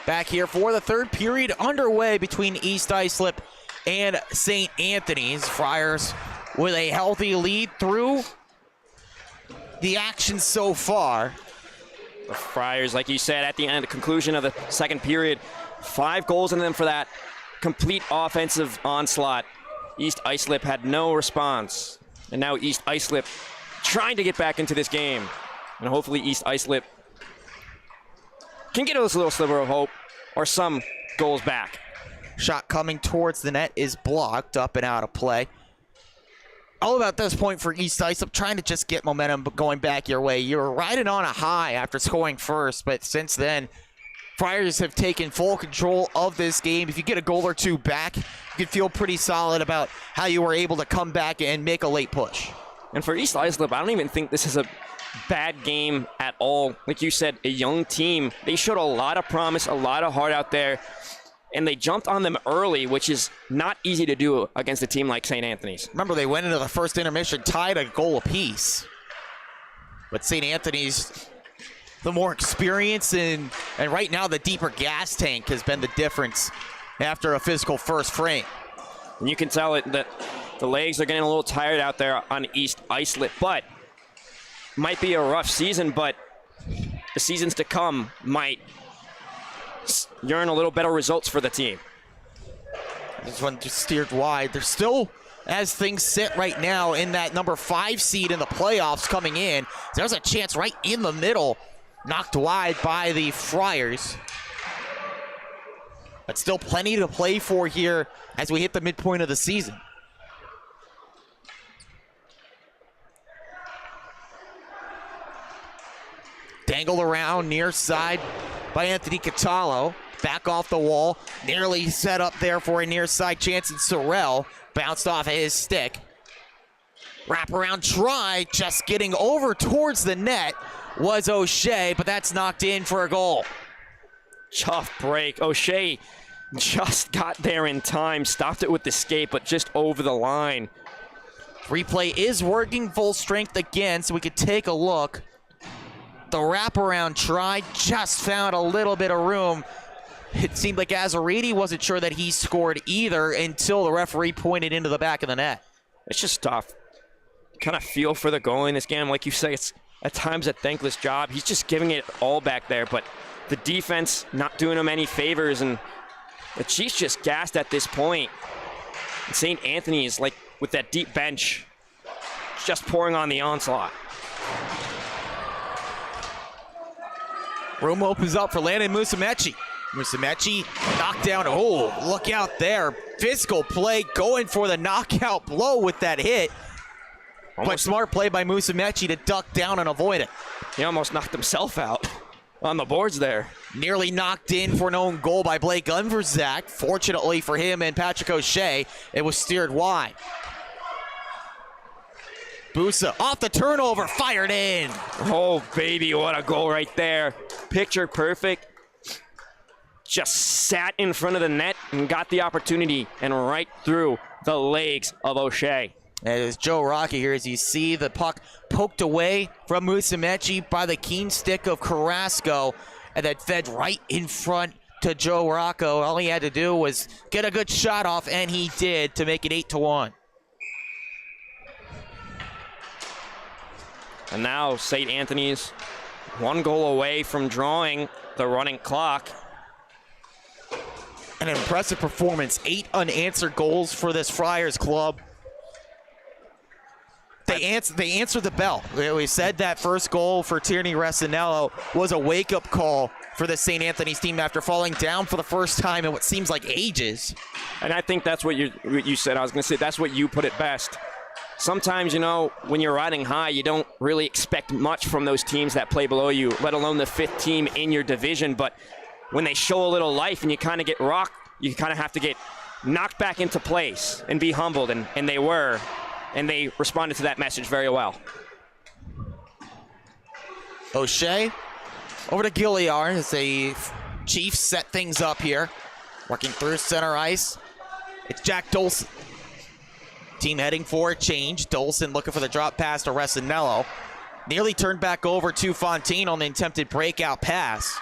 Back here for the third period underway between East Islip and St. Anthony's. Friars with a healthy lead through the action so far. The Friars, like you said, at the end, the conclusion of the second period, 5 goals in them for that complete offensive onslaught. East Islip had no response. And now East Islip trying to get back into this game. And hopefully East Islip can get us a little sliver of hope or some goals back. Shot coming towards the net is blocked, up and out of play. All about this point for East Islip, trying to just get momentum going back your way. You were riding on a high after scoring first, but since then, Friars have taken full control of this game. If you get a goal or two back, you can feel pretty solid about how you were able to come back and make a late push. And for East Islip, I don't even think this is a bad game at all. Like you said, a young team. They showed a lot of promise, a lot of heart out there, and they jumped on them early, which is not easy to do against a team like St. Anthony's. Remember, they went into the first intermission tied a goal apiece. But St. Anthony's, the more experience and right now the deeper gas tank has been the difference after a physical first frame. And you can tell it that the legs are getting a little tired out there on East Islip, but might be a rough season, but the seasons to come might yearn a little better results for the team. This one just steered wide. They're still, as things sit right now, in that number 5 seed in the playoffs coming in. There's a chance right in the middle, knocked wide by the Friars. But still plenty to play for here as we hit the midpoint of the season. Dangled around near side by Anthony Catallo. Back off the wall. Nearly set up there for a near side chance, and Sorrell bounced off his stick. Wraparound try, just getting over towards the net was O'Shea, but that's knocked in for a goal. Tough break. O'Shea just got there in time, stopped it with the skate, but just over the line. Replay is working full strength again, so we could take a look. The wraparound try just found a little bit of room. It seemed like Azariti wasn't sure that he scored either until the referee pointed into the back of the net. It's just tough. Kind of feel for the goalie in this game. Like you say, it's at times a thankless job. He's just giving it all back there, but the defense not doing him any favors, and the Chiefs just gassed at this point. And St. Anthony is like with that deep bench, just pouring on the onslaught. Room opens up for Landon Musumeci. Musumeci knocked down. Oh, look out there. Physical play going for the knockout blow with that hit. But smart play by Musumeci to duck down and avoid it. He almost knocked himself out on the boards there. Nearly knocked in for an own goal by Blake Unverzak. Fortunately for him and Patrick O'Shea, it was steered wide. Busa off the turnover, fired in. Oh, baby, what a goal right there. Picture perfect. Just sat in front of the net and got the opportunity and right through the legs of O'Shea. And it's Joe Rocky here as you see the puck poked away from Musumeci by the keen stick of Carrasco and then fed right in front to Joe Rocco. All he had to do was get a good shot off, and he did to make it 8-1. And now St. Anthony's 1 goal away from drawing the running clock. An impressive performance. 8 unanswered goals for this Friars club. They answered the bell. We said that first goal for Tierney Resinello was a wake-up call for the St. Anthony's team after falling down for the first time in what seems like ages. And I think that's what you said. I was going to say that's what you put it best. Sometimes, you know, when you're riding high, you don't really expect much from those teams that play below you, let alone the 5th team in your division. But when they show a little life and you kind of get rocked, you kind of have to get knocked back into place and be humbled, and they were. And they responded to that message very well. O'Shea over to Gilliard as the Chiefs set things up here. Working through center ice. It's Jack Dolson. Team heading for a change. Dolson looking for the drop pass to Resinello. Nearly turned back over to Fontaine on the attempted breakout pass.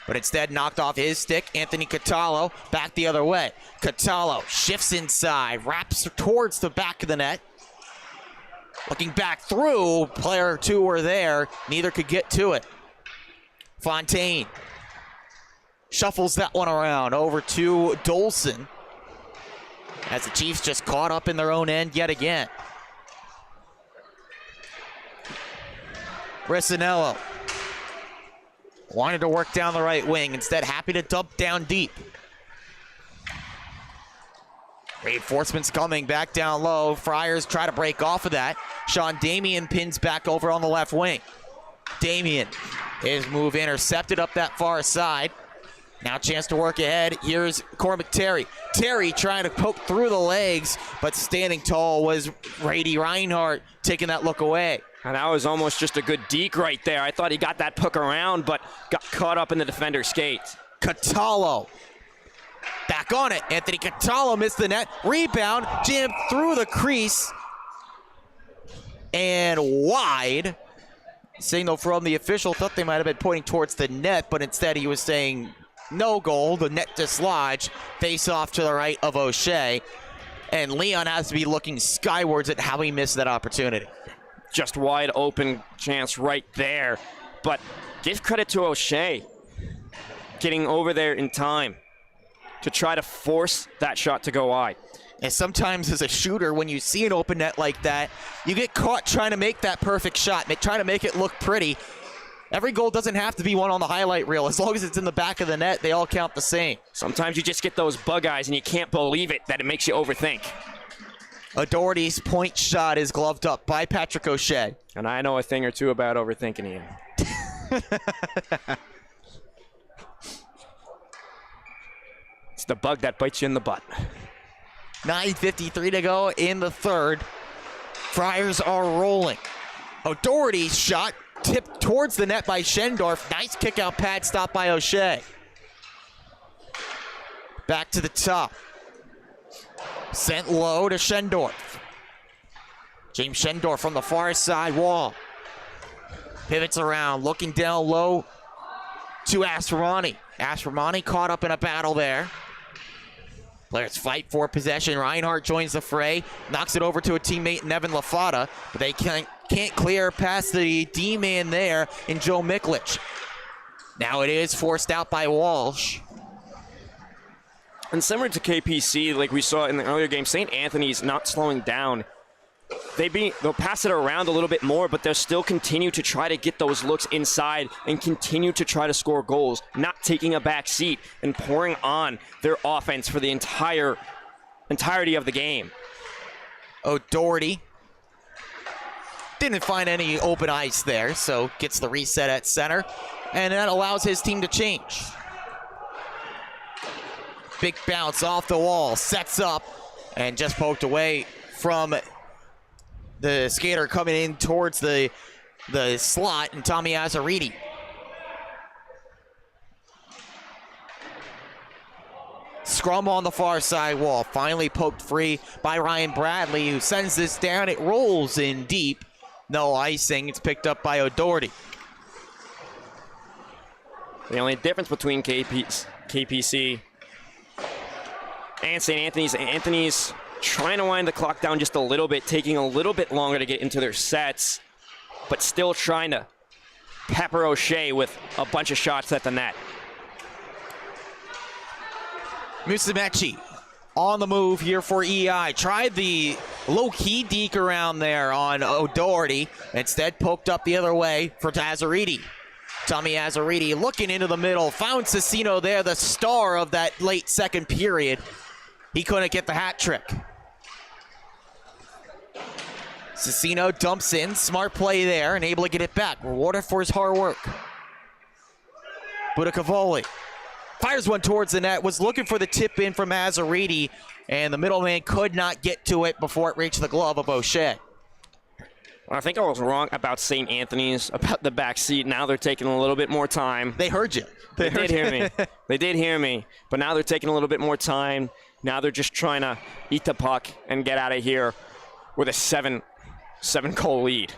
But instead knocked off his stick. Anthony Catallo back the other way. Catallo shifts inside, wraps towards the back of the net. Looking back through, player or two were there. Neither could get to it. Fontaine shuffles that one around over to Dolson. As the Chiefs just caught up in their own end yet again. Resinello wanted to work down the right wing, instead happy to dump down deep. Reinforcements coming back down low. Friars try to break off of that. Sean Damian pins back over on the left wing. Damian, his move intercepted up that far side. Now chance to work ahead. Here's Cormac Terry. Terry trying to poke through the legs, but standing tall was Brady Reinhardt taking that look away. And that was almost just a good deke right there. I thought he got that puck around, but got caught up in the defender's skates. Catallo back on it. Anthony Catallo missed the net. Rebound, jammed through the crease. And wide. Signal from the official. Thought they might have been pointing towards the net, but instead he was saying no goal. The net dislodged. Face off to the right of O'Shea. And Leon has to be looking skywards at how he missed that opportunity. Just wide open chance right there. But give credit to O'Shea getting over there in time to try to force that shot to go wide. And sometimes as a shooter, when you see an open net like that, you get caught trying to make that perfect shot, trying to make it look pretty. Every goal doesn't have to be one on the highlight reel. As long as it's in the back of the net, they all count the same. Sometimes you just get those bug eyes and you can't believe it that it makes you overthink. Doherty's point shot is gloved up by Patrick O'Shea. And I know a thing or two about overthinking him. It's the bug that bites you in the butt. 9:53 to go in the third. Friars are rolling. O'Doherty's shot tipped towards the net by Schendorf. Nice kick out pad stop by O'Shea. Back to the top. Sent low to Schendorf. James Schendorf from the far side wall. Pivots around, looking down low to Aspermani. Aspermani caught up in a battle there. Players fight for possession. Reinhardt joins the fray, knocks it over to a teammate, Nevin Lafata, but they can't clear past the D-man there in Joe Miklich. Now it is forced out by Walsh. And similar to KPC, like we saw in the earlier game, St. Anthony's not slowing down. They'll pass it around a little bit more, but they'll still continue to try to get those looks inside and continue to try to score goals, not taking a back seat and pouring on their offense for the entirety of the game. O'Doherty Didn't find any open ice there, so gets the reset at center, and that allows his team to change. Big bounce off the wall, sets up, and just poked away from the skater coming in towards the slot, and Tommy Azzariti. Scrum on the far side wall, finally poked free by Ryan Bradley, who sends this down. It rolls in deep. No icing. It's picked up by O'Doherty. The only difference between KPC and St. Anthony's trying to wind the clock down just a little bit, taking a little bit longer to get into their sets, but still trying to pepper O'Shea with a bunch of shots at the net. Musumeci on the move here for EI. Tried the low-key deke around there on O'Doherty. Instead, poked up the other way for Azzariti. Tommy Azzariti looking into the middle. Found Cicino there, the star of that late second period. He couldn't get the hat trick. Cicino dumps in. Smart play there and able to get it back. Rewarded for his hard work. Budicavoli fires one towards the net, was looking for the tip in from Azzariti, and the middleman could not get to it before it reached the glove of O'Shea. Well, I think I was wrong about St. Anthony's, about the back seat. Now they're taking a little bit more time. They heard you. They did hear me. They did hear me, but now they're taking a little bit more time. Now they're just trying to eat the puck and get out of here with a seven-goal lead.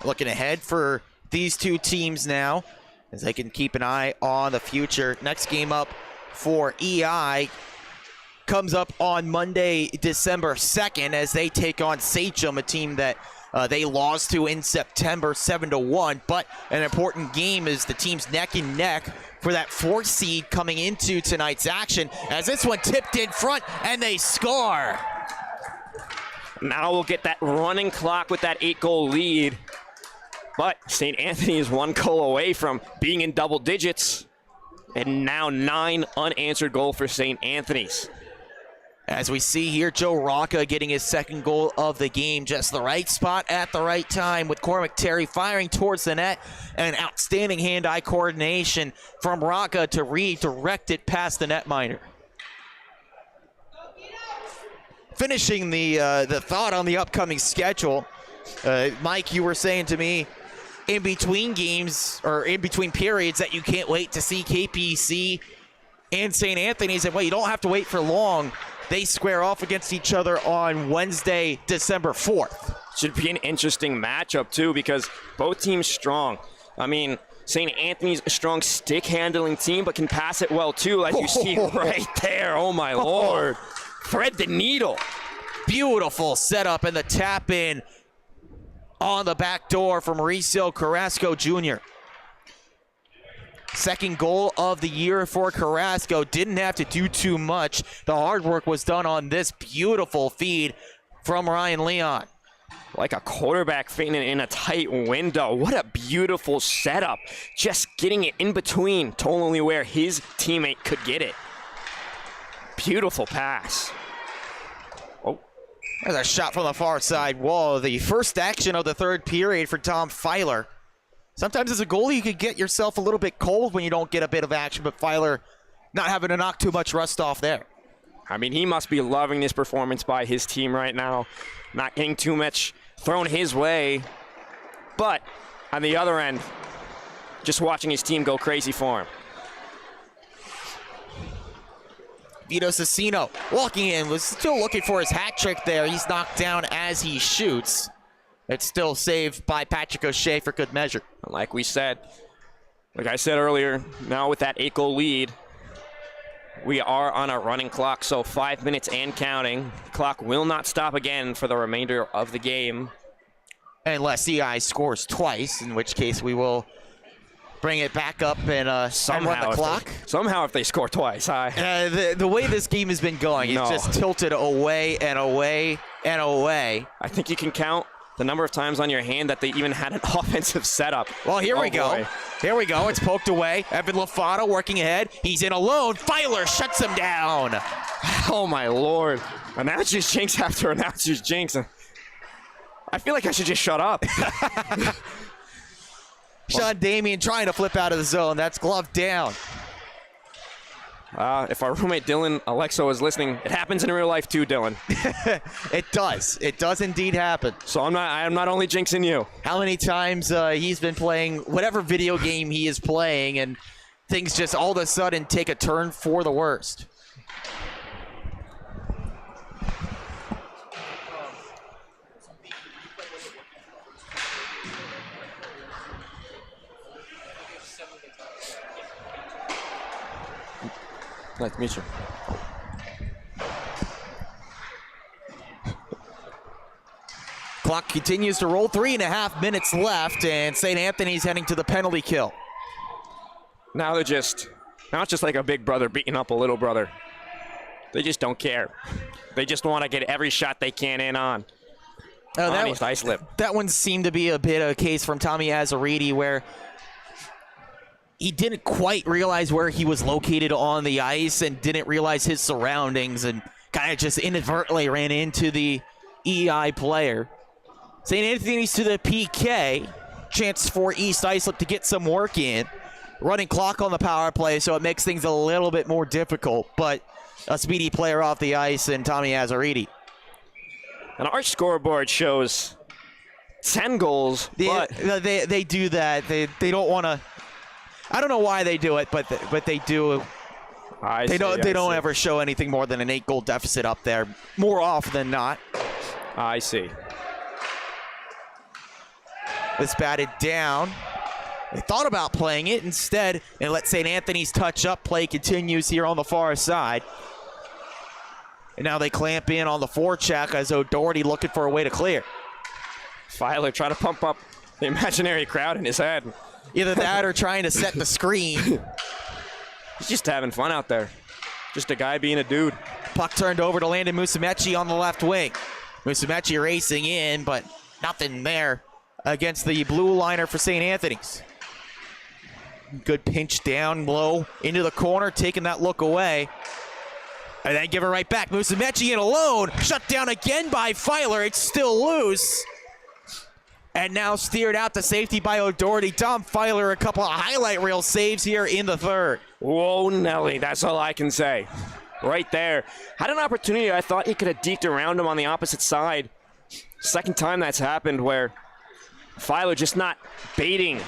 Looking ahead for these two teams now, as they can keep an eye on the future. Next game up for EI comes up on Monday, December 2nd, as they take on Sachem, a team that they lost to in September 7-1. But an important game is the teams neck and neck for that 4th seed coming into tonight's action, as this one tipped in front and they score. Now we'll get that running clock with that 8-goal lead. But St. Anthony is 1 goal away from being in double digits. And now 9 unanswered goals for St. Anthony's. As we see here, Joe Rocca getting his 2nd goal of the game. Just the right spot at the right time, with Cormac Terry firing towards the net. And outstanding hand-eye coordination from Rocca to redirect it past the netminder. Finishing the thought on the upcoming schedule, Mike, you were saying to me in between games, or in between periods, that you can't wait to see KPC and St. Anthony's. And well, you don't have to wait for long. They square off against each other on Wednesday, December 4th. Should be an interesting matchup, too, because both teams strong. I mean, St. Anthony's a strong stick-handling team, but can pass it well, too, as you see right there. Oh, my Lord. Thread the needle. Beautiful setup, and the tap-in on the back door from Mauricio Carrasco Jr. 2nd goal of the year for Carrasco. Didn't have to do too much. The hard work was done on this beautiful feed from Ryan Leon. Like a quarterback fainting in a tight window. What a beautiful setup. Just getting it in between, totally where his teammate could get it. Beautiful pass. There's a shot from the far side wall. The first action of the 3rd period for Tom Filer. Sometimes as a goalie, you could get yourself a little bit cold when you don't get a bit of action, but Filer not having to knock too much rust off there. I mean, he must be loving this performance by his team right now. Not getting too much thrown his way. But on the other end, just watching his team go crazy for him. Vito Cicino walking in, was still looking for his hat trick there. He's knocked down as he shoots. It's still saved by Patrick O'Shea for good measure. Like I said earlier, now with that 8-goal lead, we are on a running clock, so 5 minutes and counting. The clock will not stop again for the remainder of the game. Unless EI scores twice, in which case we will bring it back up and run the clock. Somehow if they score twice. The way this game has been going, it's just tilted away and away and away. I think you can count the number of times on your hand that they even had an offensive setup. Well, here we go. Boy. Here we go. It's poked away. Evan Lafata working ahead. He's in alone. Filer shuts him down. Oh, my Lord. Announcer's jinx after announcer's jinx. I feel like I should just shut up. Sean Damien trying to flip out of the zone. That's glove down. If our roommate Dylan Alexo is listening, it happens in real life too, Dylan. It does. It does indeed happen. So I'm not only jinxing you. How many times he's been playing whatever video game he is playing, and things just all of a sudden take a turn for the worst. Nice to meet you. Clock continues to roll. 3.5 minutes left, and St. Anthony's heading to the penalty kill. Now it's just like a big brother beating up a little brother. They just don't care. They just want to get every shot they can in on. Islip. That one seemed to be a bit of a case from Tommy Azzariti where he didn't quite realize where he was located on the ice and didn't realize his surroundings and kind of just inadvertently ran into the EI player. St. Anthony's to the PK. Chance for East Islip to get some work in. Running clock on the power play, so it makes things a little bit more difficult, but a speedy player off the ice and Tommy Azzariti. And our scoreboard shows 10 goals, but they do that. They don't want to. I don't know why they do it, but they do. They don't ever show anything more than an 8-goal deficit up there, more often than not. I see. This batted down. They thought about playing it instead and let St. Anthony's touch up. Play continues here on the far side. And now they clamp in on the forecheck as O'Doherty looking for a way to clear. Filer trying to pump up the imaginary crowd in his head. Either that or trying to set the screen. He's just having fun out there. Just a guy being a dude. Puck turned over to Landon Musumeci on the left wing. Musumeci racing in, but nothing there against the blue liner for St. Anthony's. Good pinch down low into the corner, taking that look away. And then give it right back. Musumeci in alone. Shut down again by Filer. It's still loose. And now steered out to safety by O'Doherty. Tom Filer, a couple of highlight reel saves here in the third. Whoa, Nelly, that's all I can say. Right there. Had an opportunity. I thought he could have deked around him on the opposite side. Second time that's happened where Filer just not baiting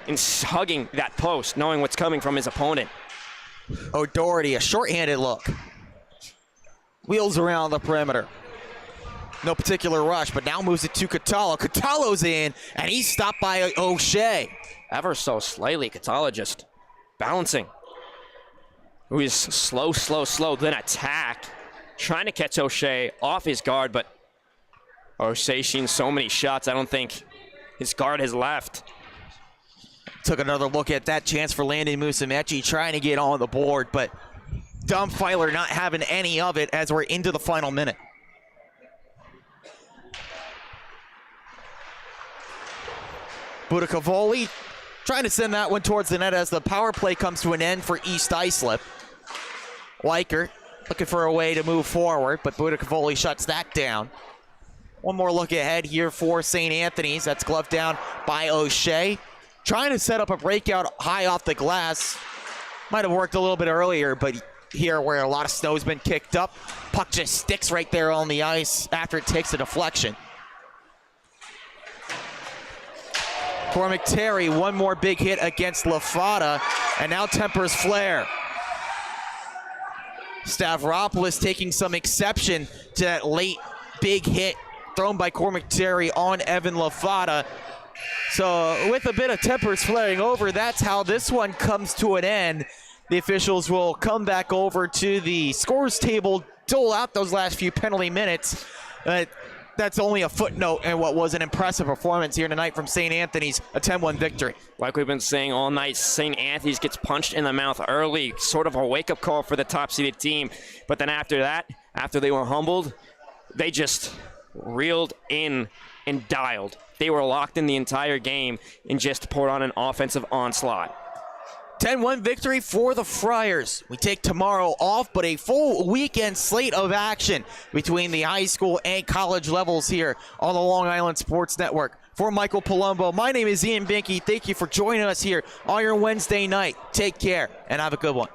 and hugging that post, knowing what's coming from his opponent. O'Doherty, a shorthanded look. Wheels around the perimeter. No particular rush, but now moves it to Catalo. Catalo's in, and he's stopped by O'Shea. Ever so slightly, Catalo just bouncing. Who is slow, then attacked. Trying to catch O'Shea off his guard, but O'Shea's seen so many shots, I don't think his guard has left. Took another look at that chance for Landon Musumeci, trying to get on the board, but Dom Filer not having any of it as we're into the final minute. Budicavoli trying to send that one towards the net as the power play comes to an end for East Islip. Weichert looking for a way to move forward, but Budicavoli shuts that down. One more look ahead here for St. Anthony's. That's gloved down by O'Shea. Trying to set up a breakout high off the glass. Might have worked a little bit earlier, but here where a lot of snow's been kicked up, puck just sticks right there on the ice after it takes a deflection. Cormac Terry, one more big hit against Lafada, and now tempers flare. Stavropoulos taking some exception to that late big hit thrown by Cormac Terry on Evan Lafada. So with a bit of tempers flaring over, that's how this one comes to an end. The officials will come back over to the scores table, dole out those last few penalty minutes. That's only a footnote in what was an impressive performance here tonight from St. Anthony's, a 10-1 victory. Like we've been saying all night, St. Anthony's gets punched in the mouth early, sort of a wake-up call for the top-seeded team. But then after that, after they were humbled, they just reeled in and dialed. They were locked in the entire game and just poured on an offensive onslaught. 10-1 victory for the Friars. We take tomorrow off, but a full weekend slate of action between the high school and college levels here on the Long Island Sports Network. For Michael Palumbo, my name is Ian Binky. Thank you for joining us here on your Wednesday night. Take care and have a good one.